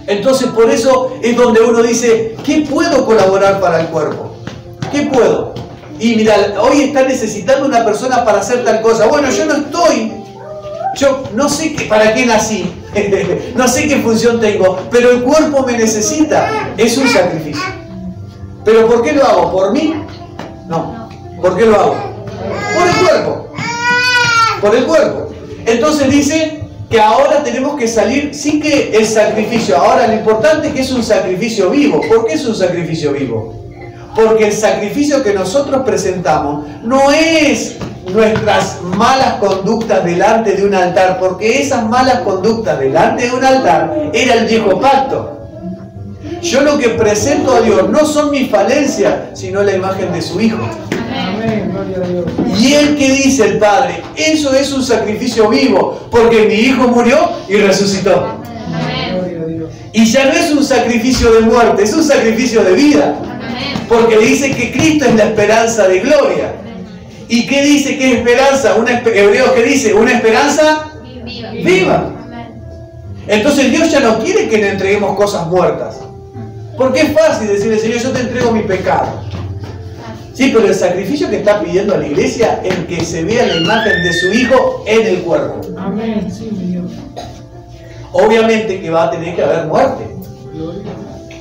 Entonces por eso es donde uno dice: ¿qué puedo colaborar para el cuerpo? ¿Qué puedo? Y mira, hoy está necesitando una persona para hacer tal cosa. Bueno, yo no sé para qué nací, no sé qué función tengo, pero el cuerpo me necesita. Es un sacrificio. ¿Pero por qué lo hago? ¿Por mí? No. ¿Por qué lo hago? Por el cuerpo. Por el cuerpo. Entonces dice que ahora tenemos que salir, sí, que el sacrificio. Ahora lo importante es que es un sacrificio vivo. ¿Por qué es un sacrificio vivo? Porque el sacrificio que nosotros presentamos no es nuestras malas conductas delante de un altar, porque esas malas conductas delante de un altar era el viejo pacto. Yo lo que presento a Dios no son mis falencias, sino la imagen de su Hijo.
Amén, gloria a Dios.
Y él que dice el Padre, eso es un sacrificio vivo, porque mi Hijo murió y resucitó.
Gloria a Dios.
Y ya no es un sacrificio de muerte, es un sacrificio de vida. Porque dice que Cristo es la esperanza de gloria. ¿Y qué dice que es esperanza? Hebreos que dice, una esperanza viva. Entonces Dios ya no quiere que le entreguemos cosas muertas. Porque es fácil decirle, Señor, yo te entrego mi pecado. Sí, pero el sacrificio que está pidiendo a la iglesia es que se vea la imagen de su Hijo en el cuerpo.
Amén, sí, mi Dios.
Obviamente que va a tener que haber muerte.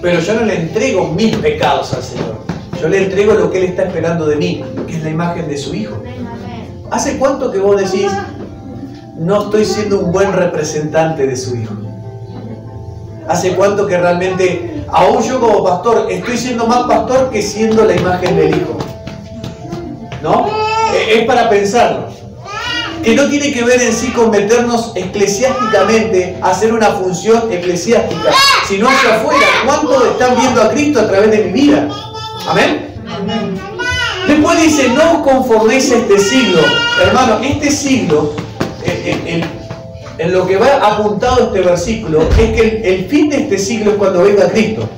Pero yo no le entrego mis pecados al Señor. Yo le entrego lo que Él está esperando de mí, que es la imagen de su Hijo. ¿Hace cuánto que vos decís, no estoy siendo un buen representante de su Hijo? ¿Hace cuánto que realmente, aún yo como pastor, estoy siendo más pastor que siendo la imagen del Hijo? ¿No? Es para pensarlo. Que no tiene que ver en sí con meternos eclesiásticamente a hacer una función eclesiástica, sino hacia afuera. ¿Cuántos están viendo a Cristo a través de mi vida? ¿Amén? Después dice, no os conforméis a este siglo. Hermano, este siglo, en lo que va apuntado este versículo, es que el fin de este siglo es cuando venga Cristo.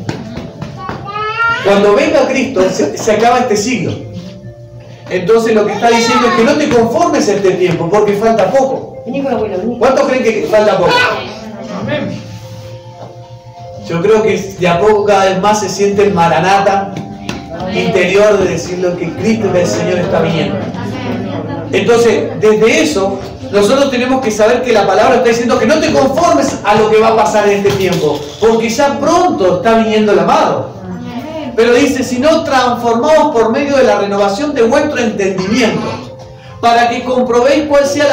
Cuando venga Cristo, se acaba este siglo. Entonces lo que está diciendo es que no te conformes a este tiempo, porque falta poco. ¿Cuántos creen que falta poco?
Amén.
Yo creo que de a poco cada vez más se siente el maranata interior de decir lo que Cristo del Señor está viniendo. Entonces, desde eso, nosotros tenemos que saber que la palabra está diciendo que no te conformes a lo que va a pasar en este tiempo, porque ya pronto está viniendo el amado. Pero dice, sino transformados por medio de la renovación de vuestro entendimiento, para que comprobéis cuál sea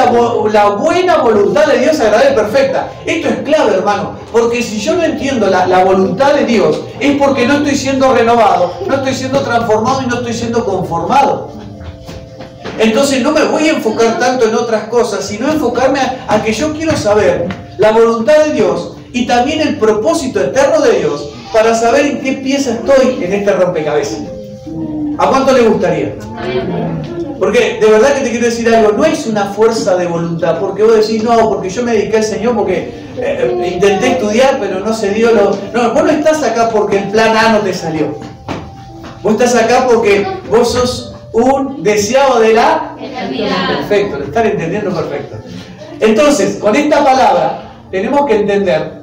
la buena voluntad de Dios, agradable y perfecta. Esto es clave, hermano, porque si yo no entiendo la voluntad de Dios, es porque no estoy siendo renovado, no estoy siendo transformado y no estoy siendo conformado. Entonces no me voy a enfocar tanto en otras cosas, sino enfocarme a que yo quiero saber la voluntad de Dios y también el propósito eterno de Dios, para saber en qué pieza estoy en este rompecabezas. ¿A cuánto le gustaría? Porque de verdad que te quiero decir algo, no es una fuerza de voluntad, porque vos decís, no, porque yo me dediqué al Señor, porque intenté estudiar, pero no se dio lo... No, vos no estás acá porque el plan A no te salió. Vos estás acá porque vos sos un deseado de la... Perfecto, lo están entendiendo perfecto. Entonces, con esta palabra, tenemos que entender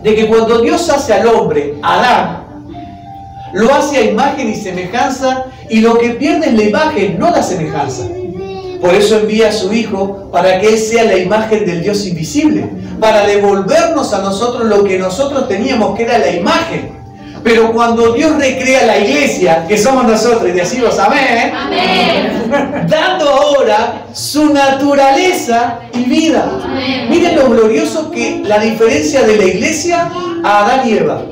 de que cuando Dios hace al hombre, Adán, lo hace a imagen y semejanza, y lo que pierde es la imagen, no la semejanza. Por eso envía a su Hijo, para que Él sea la imagen del Dios invisible, para devolvernos a nosotros lo que nosotros teníamos, que era la imagen. Pero cuando Dios recrea la iglesia, que somos nosotros, y decimos amén, amén, dando ahora su naturaleza y vida. Amén. Miren lo glorioso que la diferencia de la iglesia a Adán y Eva.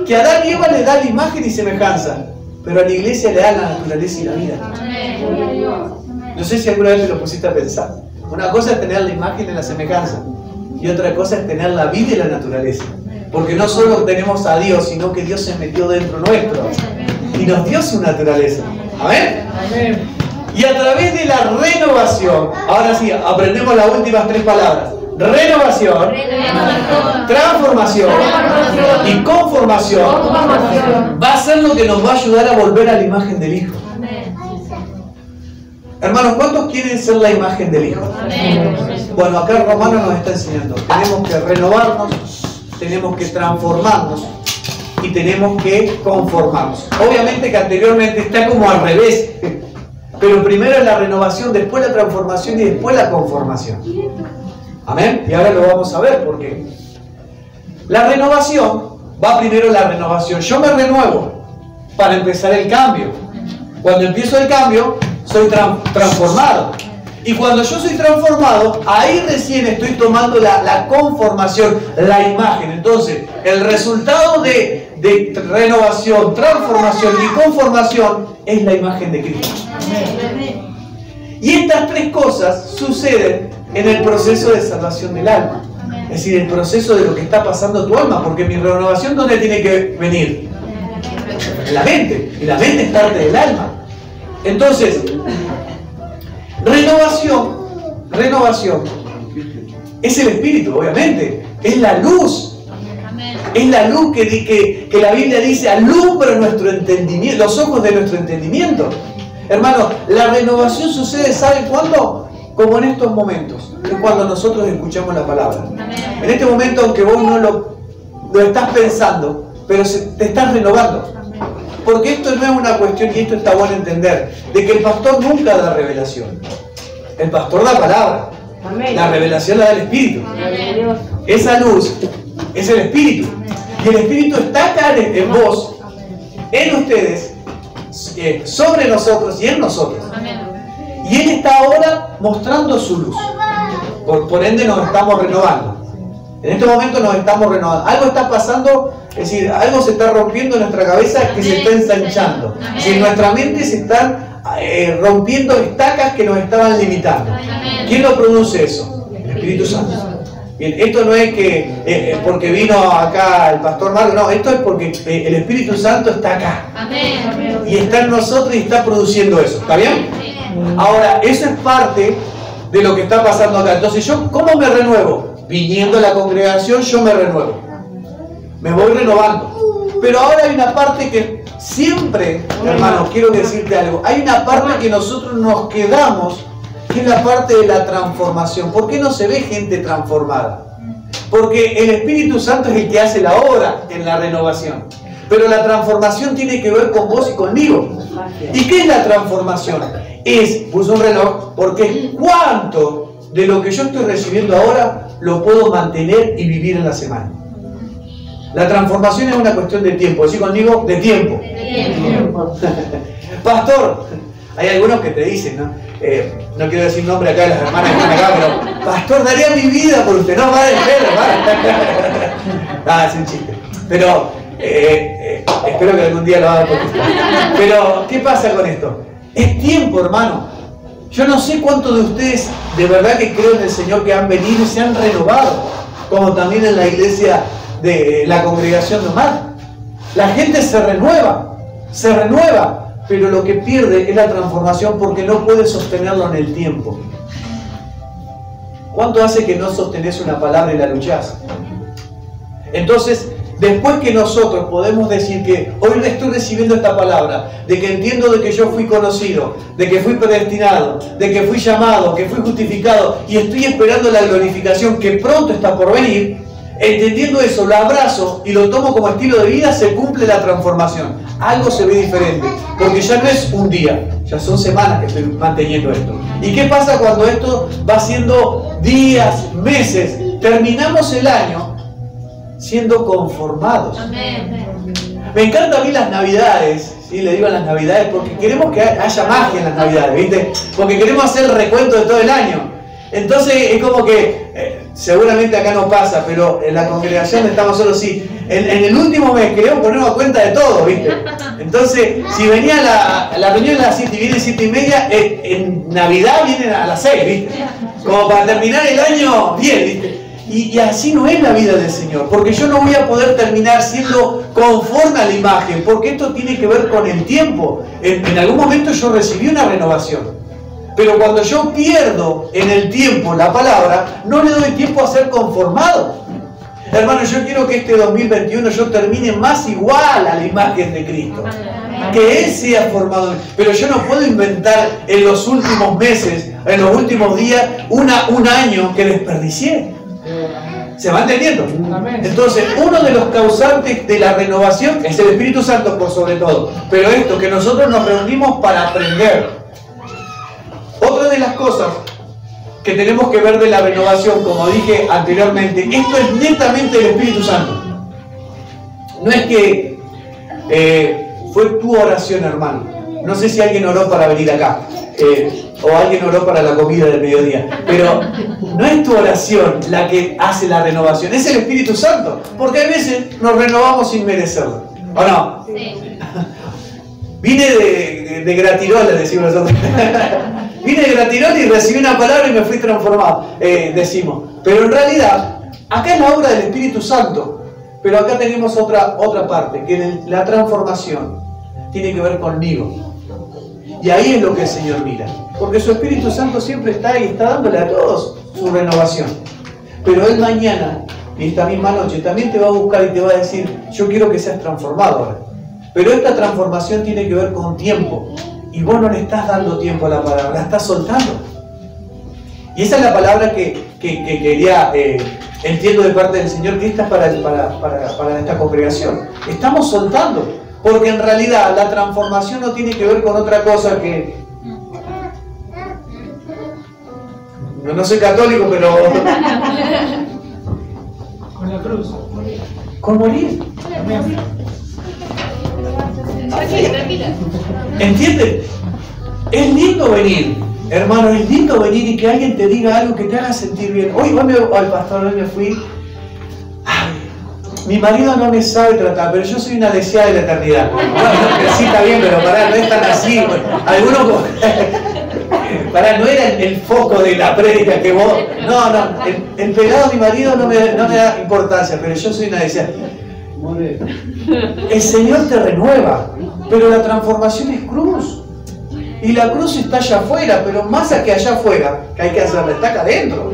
Que a Adán y Eva le da la imagen y semejanza, pero a la iglesia le da la naturaleza y la vida. Amén. No sé si alguna vez te lo pusiste a pensar. Una cosa es tener la imagen y la semejanza, y otra cosa es tener la vida y la naturaleza. Porque no solo tenemos a Dios, sino que Dios se metió dentro nuestro y nos dio su naturaleza. ¿Amén? Amén. Y a través de la renovación, ahora sí, aprendemos las últimas tres palabras. Renovación, transformación y conformación va a ser lo que nos va a ayudar a volver a la imagen del Hijo. Hermanos, ¿cuántos quieren ser la imagen del Hijo? Bueno, acá Romano nos está enseñando. Tenemos que renovarnos, tenemos que transformarnos y tenemos que conformarnos. Obviamente que anteriormente está como al revés, pero primero es la renovación, después la transformación y después la conformación. Amén. Y ahora lo vamos a ver por qué. La renovación, va primero la renovación. Yo me renuevo para empezar el cambio. Cuando empiezo el cambio, soy transformado. Y cuando yo soy transformado, ahí recién estoy tomando la conformación, la imagen. Entonces, el resultado de renovación, transformación y conformación es la imagen de Cristo. Y estas tres cosas suceden en el proceso de salvación del alma. Es decir, el proceso de lo que está pasando a tu alma, porque mi renovación, ¿dónde tiene que venir? En la mente. Y la mente es parte del alma. Entonces, renovación es el Espíritu, obviamente. Es la luz. Es la luz que la Biblia dice, alumbra nuestro entendimiento, los ojos de nuestro entendimiento. Hermano, la renovación sucede, ¿saben cuándo? Como en estos momentos. Es cuando nosotros escuchamos la palabra. En este momento, aunque vos no lo estás pensando, pero te estás renovando. Porque esto no es una cuestión, y esto está bueno entender, de que el pastor nunca da revelación. El pastor da palabra. La revelación la da el Espíritu. Esa luz es el Espíritu. Y el Espíritu está acá en vos, en ustedes, sobre nosotros y en nosotros. Y Él está ahora mostrando su luz. Por ende nos estamos renovando. En este momento nos estamos renovando. Algo está pasando, es decir, algo se está rompiendo en nuestra cabeza que se está ensanchando. Es decir, en nuestra mente se están rompiendo estacas que nos estaban limitando. ¿Quién lo produce eso? El Espíritu Santo. Bien, esto no es que porque vino acá el pastor Marco, no, esto es porque el Espíritu Santo está acá. Y está en nosotros y está produciendo eso. ¿Está bien? Ahora, eso es parte de lo que está pasando acá. Entonces, ¿yo cómo me renuevo? Viniendo a la congregación, yo me renuevo. Me voy renovando. Pero ahora hay una parte que siempre, hermano, quiero decirte algo. Hay una parte que nosotros nos quedamos, que es la parte de la transformación. ¿Por qué no se ve gente transformada? Porque el Espíritu Santo es el que hace la obra en la renovación. Pero la transformación tiene que ver con vos y conmigo. ¿Y qué es la transformación? Puso un reloj, porque es cuánto de lo que yo estoy recibiendo ahora lo puedo mantener y vivir en la semana. La transformación es una cuestión de tiempo. ¿Sí conmigo? De tiempo. Pastor, hay algunos que te dicen, ¿no? No quiero decir nombre acá de las hermanas que están acá, pero pastor, daría mi vida por usted. No, va de Ah, es un chiste. Pero espero que algún día lo haga contestar. Pero, ¿qué pasa con esto? Es tiempo, hermano. Yo no sé cuántos de ustedes de verdad que creen en el Señor que han venido y se han renovado, como también en la iglesia de la congregación de Omar. La gente se renueva, pero lo que pierde es la transformación porque no puede sostenerlo en el tiempo. ¿Cuánto hace que no sostenés una palabra y la luchás? Entonces, después que nosotros podemos decir que hoy estoy recibiendo esta palabra, de que entiendo de que yo fui conocido, de que fui predestinado, de que fui llamado, que fui justificado y estoy esperando la glorificación que pronto está por venir, entendiendo eso, lo abrazo y lo tomo como estilo de vida, se cumple la transformación. Algo se ve diferente, porque ya no es un día, ya son semanas que estoy manteniendo esto. ¿Y qué pasa cuando esto va siendo días, meses? Terminamos el año siendo conformados. Me encantan a mí las navidades, ¿sí? Le digo a las navidades porque queremos que haya magia en las navidades, ¿viste? Porque queremos hacer el recuento de todo el año. Entonces es como que, seguramente acá no pasa, pero en la congregación estamos solo así. En el último mes queremos ponernos a cuenta de todo, ¿viste? Entonces, si venía la reunión a las 7 y viene 7:30, en Navidad vienen a las 6, ¿viste? Como para terminar el año bien, ¿viste? Y así no es la vida del Señor, porque yo no voy a poder terminar siendo conforme a la imagen, porque esto tiene que ver con el tiempo. En algún momento yo recibí una renovación, pero cuando yo pierdo en el tiempo la palabra, no le doy tiempo a ser conformado. Hermano, yo quiero que este 2021 yo termine más igual a la imagen de Cristo, que Él sea formado. Pero yo no puedo inventar en los últimos meses, en los últimos días, un año que desperdicié. ¿Se va entendiendo? Entonces, uno de los causantes de la renovación es el Espíritu Santo por sobre todo. Pero esto, que nosotros nos reunimos para aprender. Otra de las cosas que tenemos que ver de la renovación, como dije anteriormente, esto es netamente el Espíritu Santo. No es que fue tu oración, hermano. No sé si alguien oró para venir acá. O alguien oró para la comida del mediodía, pero no es tu oración la que hace la renovación, es el Espíritu Santo, porque a veces nos renovamos sin merecerlo, ¿o no? Sí. Vine de gratirola, decimos nosotros. Vine de gratirón y recibí una palabra y me fui transformado, decimos. Pero en realidad, acá es la obra del Espíritu Santo. Pero acá tenemos otra parte, que la transformación tiene que ver conmigo. Y ahí es lo que el Señor mira. Porque su Espíritu Santo siempre está ahí, está dándole a todos su renovación. Pero Él mañana, y esta misma noche, también te va a buscar y te va a decir, yo quiero que seas transformado ahora. Pero esta transformación tiene que ver con tiempo. Y vos no le estás dando tiempo a la palabra, la estás soltando. Y esa es la palabra que quería, entiendo de parte del Señor, que esta es para esta congregación. Estamos soltando. Porque en realidad la transformación no tiene que ver con otra cosa que... No soy católico, pero...
Con la cruz.
Con morir.
Amén.
¿Entienden? Es lindo venir, hermano, es lindo venir y que alguien te diga algo que te haga sentir bien. Hoy pastor, hoy me fui... Mi marido no me sabe tratar, pero yo soy una deseada de la eternidad. Bueno, sí está bien, pero pará, no es tan así. Bueno, algunos... Pará, no era el foco de la prédica que vos... No, el pecado de mi marido no me da importancia, pero yo soy una deseada. El Señor te renueva, pero la transformación es cruz. Y la cruz está allá afuera, pero más que allá afuera, que hay que hacerla, está acá adentro.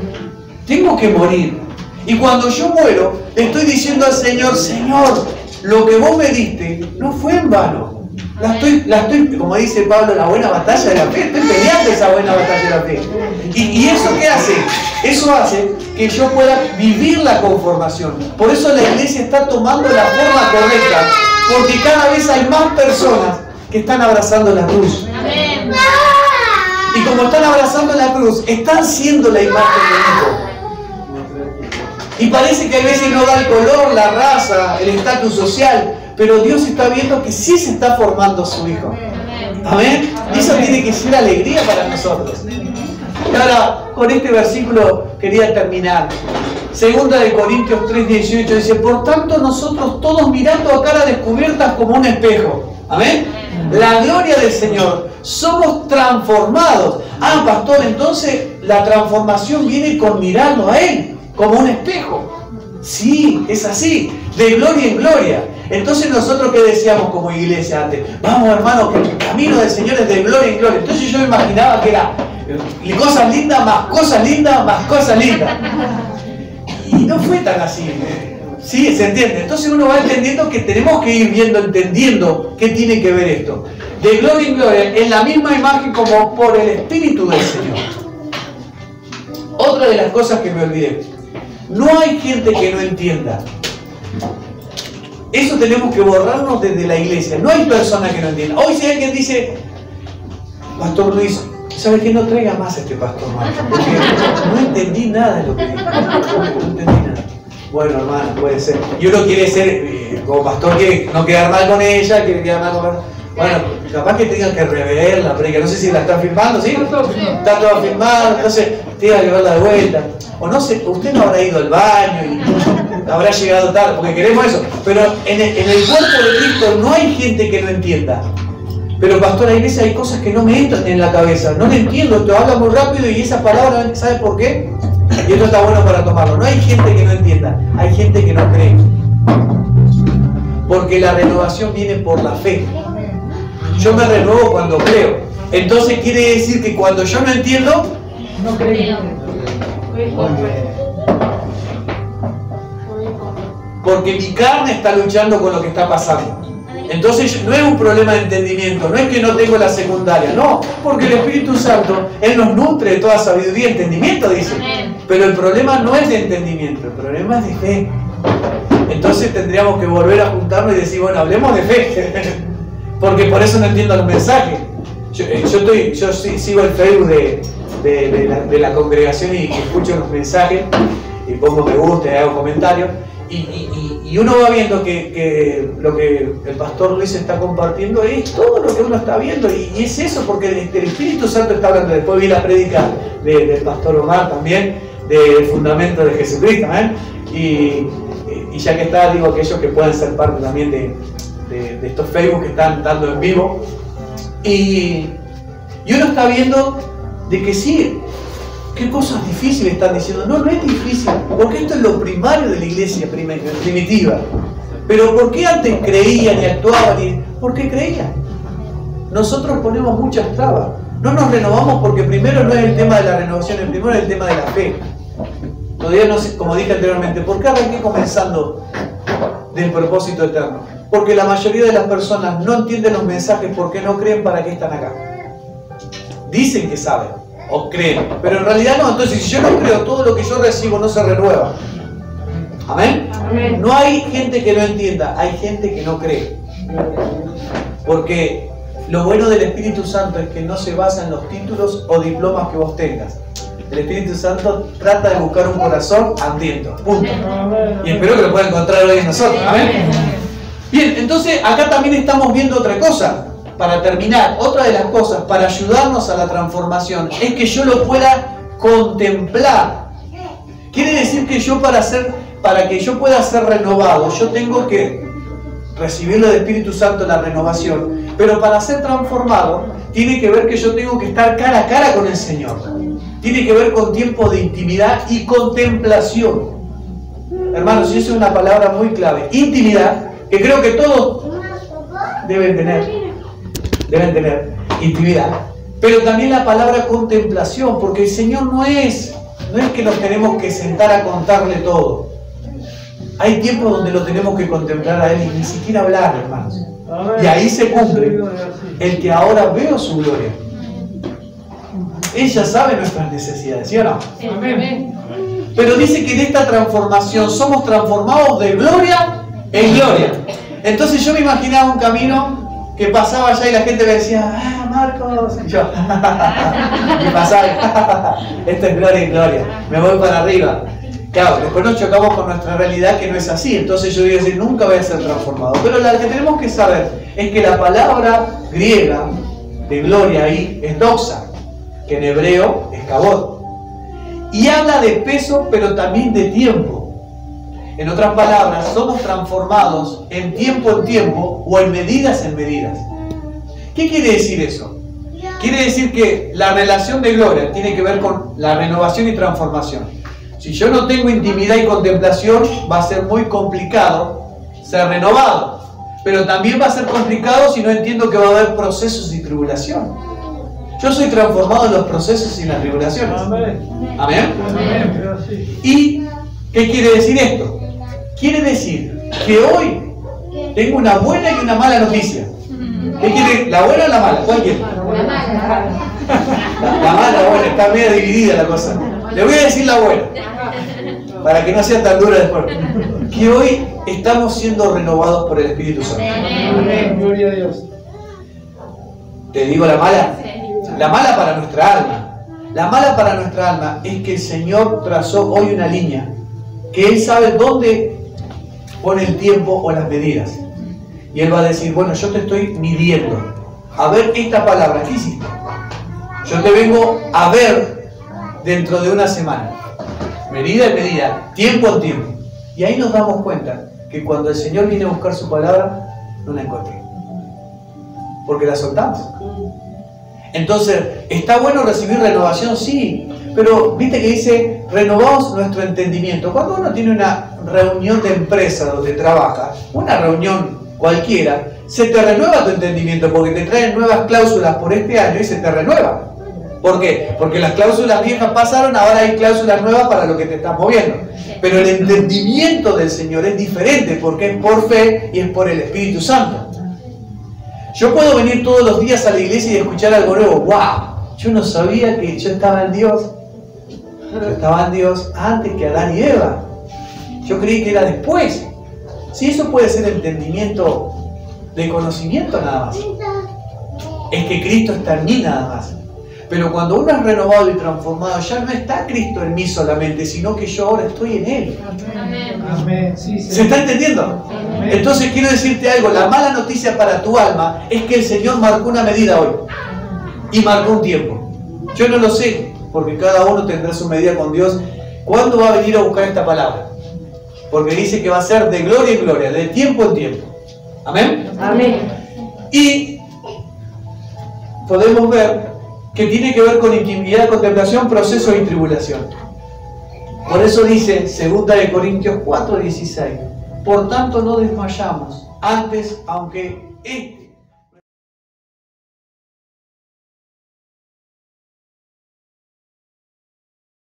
Tengo que morir. Y cuando yo muero, le estoy diciendo al Señor, Señor, lo que vos me diste no fue en vano. La estoy, como dice Pablo, la buena batalla de la fe. Estoy peleando esa buena batalla de la fe. ¿Y eso qué hace? Eso hace que yo pueda vivir la conformación. Por eso la iglesia está tomando la forma correcta. Porque cada vez hay más personas que están abrazando la cruz. Y como están abrazando la cruz, están siendo la imagen del Hijo. Y parece que a veces no da el color, la raza, el estatus social, pero Dios está viendo que sí se está formando su Hijo. Amén. Y eso tiene que ser alegría para nosotros. Y ahora, con este versículo quería terminar. Segunda de Corintios 3:18 dice, por tanto nosotros todos mirando a cara descubiertas como un espejo. Amén. La gloria del Señor. Somos transformados. Ah, pastor, entonces la transformación viene con mirarlo a Él. Como un espejo. Sí, es así, de gloria en gloria. Entonces nosotros que decíamos como iglesia antes, vamos hermano, que el camino del Señor es de gloria en gloria. Entonces yo imaginaba que era cosas lindas, más cosas lindas, más cosas lindas. Y no fue tan así. Sí, se entiende. Entonces uno va entendiendo que tenemos que ir viendo, entendiendo qué tiene que ver esto. De gloria en gloria, en la misma imagen como por el Espíritu del Señor. Otra de las cosas que me olvidé. No hay gente que no entienda. Eso tenemos que borrarnos desde la iglesia. No hay persona que no entienda. Hoy si alguien dice, Pastor Luis, ¿sabes qué? No traiga más a este pastor Marco, porque no entendí nada de lo que dijo. No entendí nada. Bueno, hermano, puede ser. Y uno quiere ser, como pastor, quiere no quedar mal con ella, quiere quedar mal con... Bueno, capaz que tengan que rever la predica. No sé si la están filmando, ¿sí? Está todo filmado, entonces tengan que verla de vuelta. O no sé, usted no habrá ido al baño y habrá llegado tarde, porque queremos eso. Pero en el cuerpo de Cristo no hay gente que no entienda. Pero pastor, a veces hay cosas que no me entran en la cabeza. No le entiendo, te habla muy rápido y esas palabras, ¿sabes por qué? Y esto está bueno para tomarlo. No hay gente que no entienda, hay gente que no cree. Porque la renovación viene por la fe. Yo me renuevo cuando creo. Entonces quiere decir que cuando yo no entiendo,
No creo.
porque mi carne está luchando con lo que está pasando. Entonces no es un problema de entendimiento, no es que no tengo la secundaria, no, porque el Espíritu Santo, Él nos nutre de toda sabiduría y entendimiento, dice. Pero el problema no es de entendimiento, el problema es de fe. Entonces tendríamos que volver a juntarnos y decir, bueno, hablemos de fe. Porque por eso no entiendo los mensajes. Yo sigo el Facebook de la congregación y escucho los mensajes y pongo me gusta y hago comentarios y uno va viendo que lo que el pastor Luis está compartiendo es todo lo que uno está viendo y es eso, porque el Espíritu Santo está hablando. Después vi la prédica del pastor Omar también, del fundamento de Jesucristo, ¿eh? Y ya que está, digo, aquellos que pueden ser parte también de estos Facebook que están dando en vivo y uno está viendo de que sí, qué cosas difíciles están diciendo. No, no es difícil, porque esto es lo primario de la iglesia primitiva. Pero ¿por qué antes creían y actuaban? Porque creían. Nosotros ponemos muchas trabas. No nos renovamos porque primero no es el tema de la renovación, el primero es el tema de la fe. Todavía no sé, como dije anteriormente, ¿por qué arranqué comenzando del propósito eterno? Porque la mayoría de las personas no entienden los mensajes porque no creen para qué están acá. Dicen que saben o creen, pero en realidad no. Entonces, si yo no creo, todo lo que yo recibo no se renueva. ¿Amén?
Amén.
No hay gente que no entienda, hay gente que no cree. Porque lo bueno del Espíritu Santo es que no se basa en los títulos o diplomas que vos tengas. El Espíritu Santo trata de buscar un corazón hambriento. Punto. Y espero que lo pueda encontrar hoy en nosotros. ¿Amén? Bien, entonces acá también estamos viendo otra cosa. Para terminar, otra de las cosas para ayudarnos a la transformación es que yo lo pueda contemplar. Quiere decir que yo para que yo pueda ser renovado, yo tengo que recibir del Espíritu Santo la renovación, pero para ser transformado tiene que ver que yo tengo que estar cara a cara con el Señor. Tiene que ver con tiempo de intimidad y contemplación. Hermanos, y eso es una palabra muy clave. Intimidad, que creo que todos deben tener intimidad. Pero también la palabra contemplación, porque el Señor no es que nos tenemos que sentar a contarle todo. Hay tiempos donde lo tenemos que contemplar a Él y ni siquiera hablar, hermanos. Y ahí se cumple el que ahora veo su gloria. Ella sabe nuestras necesidades, ¿sí o no?
Amén.
Pero dice que en esta transformación somos transformados de gloria en gloria. Entonces yo me imaginaba un camino que pasaba allá y la gente me decía, ¡ah, Marcos! Y yo, y pasaba, esto es gloria en gloria, me voy para arriba. Claro, después nos chocamos con nuestra realidad que no es así, entonces yo voy a decir, nunca voy a ser transformado. Pero lo que tenemos que saber es que la palabra griega de gloria ahí es doxa, que en hebreo es kabod. Y habla de peso, pero también de tiempo. En otras palabras, somos transformados en tiempo o en medidas. ¿Qué quiere decir eso? Quiere decir que la relación de gloria tiene que ver con la renovación y transformación. Si yo no tengo intimidad y contemplación, va a ser muy complicado ser renovado. Pero también va a ser complicado si no entiendo que va a haber procesos y tribulación. Yo soy transformado en los procesos y en las tribulaciones.
Amén.
¿Amén?
Amén.
¿Y qué quiere decir esto? Quiere decir que hoy tengo una buena y una mala noticia. ¿Qué quiere? ¿La buena o la mala? ¿Cuál quiere? La mala, bueno, está medio dividida la cosa. Le voy a decir la buena, para que no sea tan dura después. Que hoy estamos siendo renovados por el Espíritu Santo.
Amén. Gloria a Dios.
¿Te digo la mala? La mala para nuestra alma. La mala para nuestra alma es que el Señor trazó hoy una línea, que Él sabe dónde pone el tiempo o las medidas. Y Él va a decir, bueno, yo te estoy midiendo. A ver esta palabra, ¿qué hiciste? Yo te vengo a ver dentro de una semana. Medida en medida, tiempo en tiempo. Y ahí nos damos cuenta que cuando el Señor viene a buscar su palabra, no la encontré. Porque la soltamos. Entonces, ¿está bueno recibir renovación? Sí. Pero, viste que dice, renovamos nuestro entendimiento. Cuando uno tiene una reunión de empresa donde trabaja, una reunión cualquiera, se te renueva tu entendimiento porque te traen nuevas cláusulas por este año y se te renueva. ¿Por qué? Porque las cláusulas viejas pasaron, ahora hay cláusulas nuevas para lo que te estás moviendo. Pero el entendimiento del Señor es diferente porque es por fe y es por el Espíritu Santo. Yo puedo venir todos los días a la iglesia y escuchar algo nuevo. ¡Wow! Yo no sabía que yo estaba en Dios. Yo estaba en Dios antes que Adán y Eva. Yo creí que era después. Si eso puede ser entendimiento de conocimiento nada más. Es que Cristo está en mí nada más. Pero cuando uno es renovado y transformado, ya no está Cristo en mí solamente, sino que yo ahora estoy en Él.
Amén.
Amén. Sí,
¿Se está entendiendo?
Amén.
Entonces quiero decirte algo, la mala noticia para tu alma es que el Señor marcó una medida hoy. Y marcó un tiempo. Yo no lo sé, porque cada uno tendrá su medida con Dios. ¿Cuándo va a venir a buscar esta palabra? Porque dice que va a ser de gloria en gloria, de tiempo en tiempo. ¿Amén?
Amén.
Y podemos ver que tiene que ver con intimidad, contemplación, proceso y tribulación. Por eso dice 2 Corintios 4:16, por tanto no desmayamos, antes, aunque este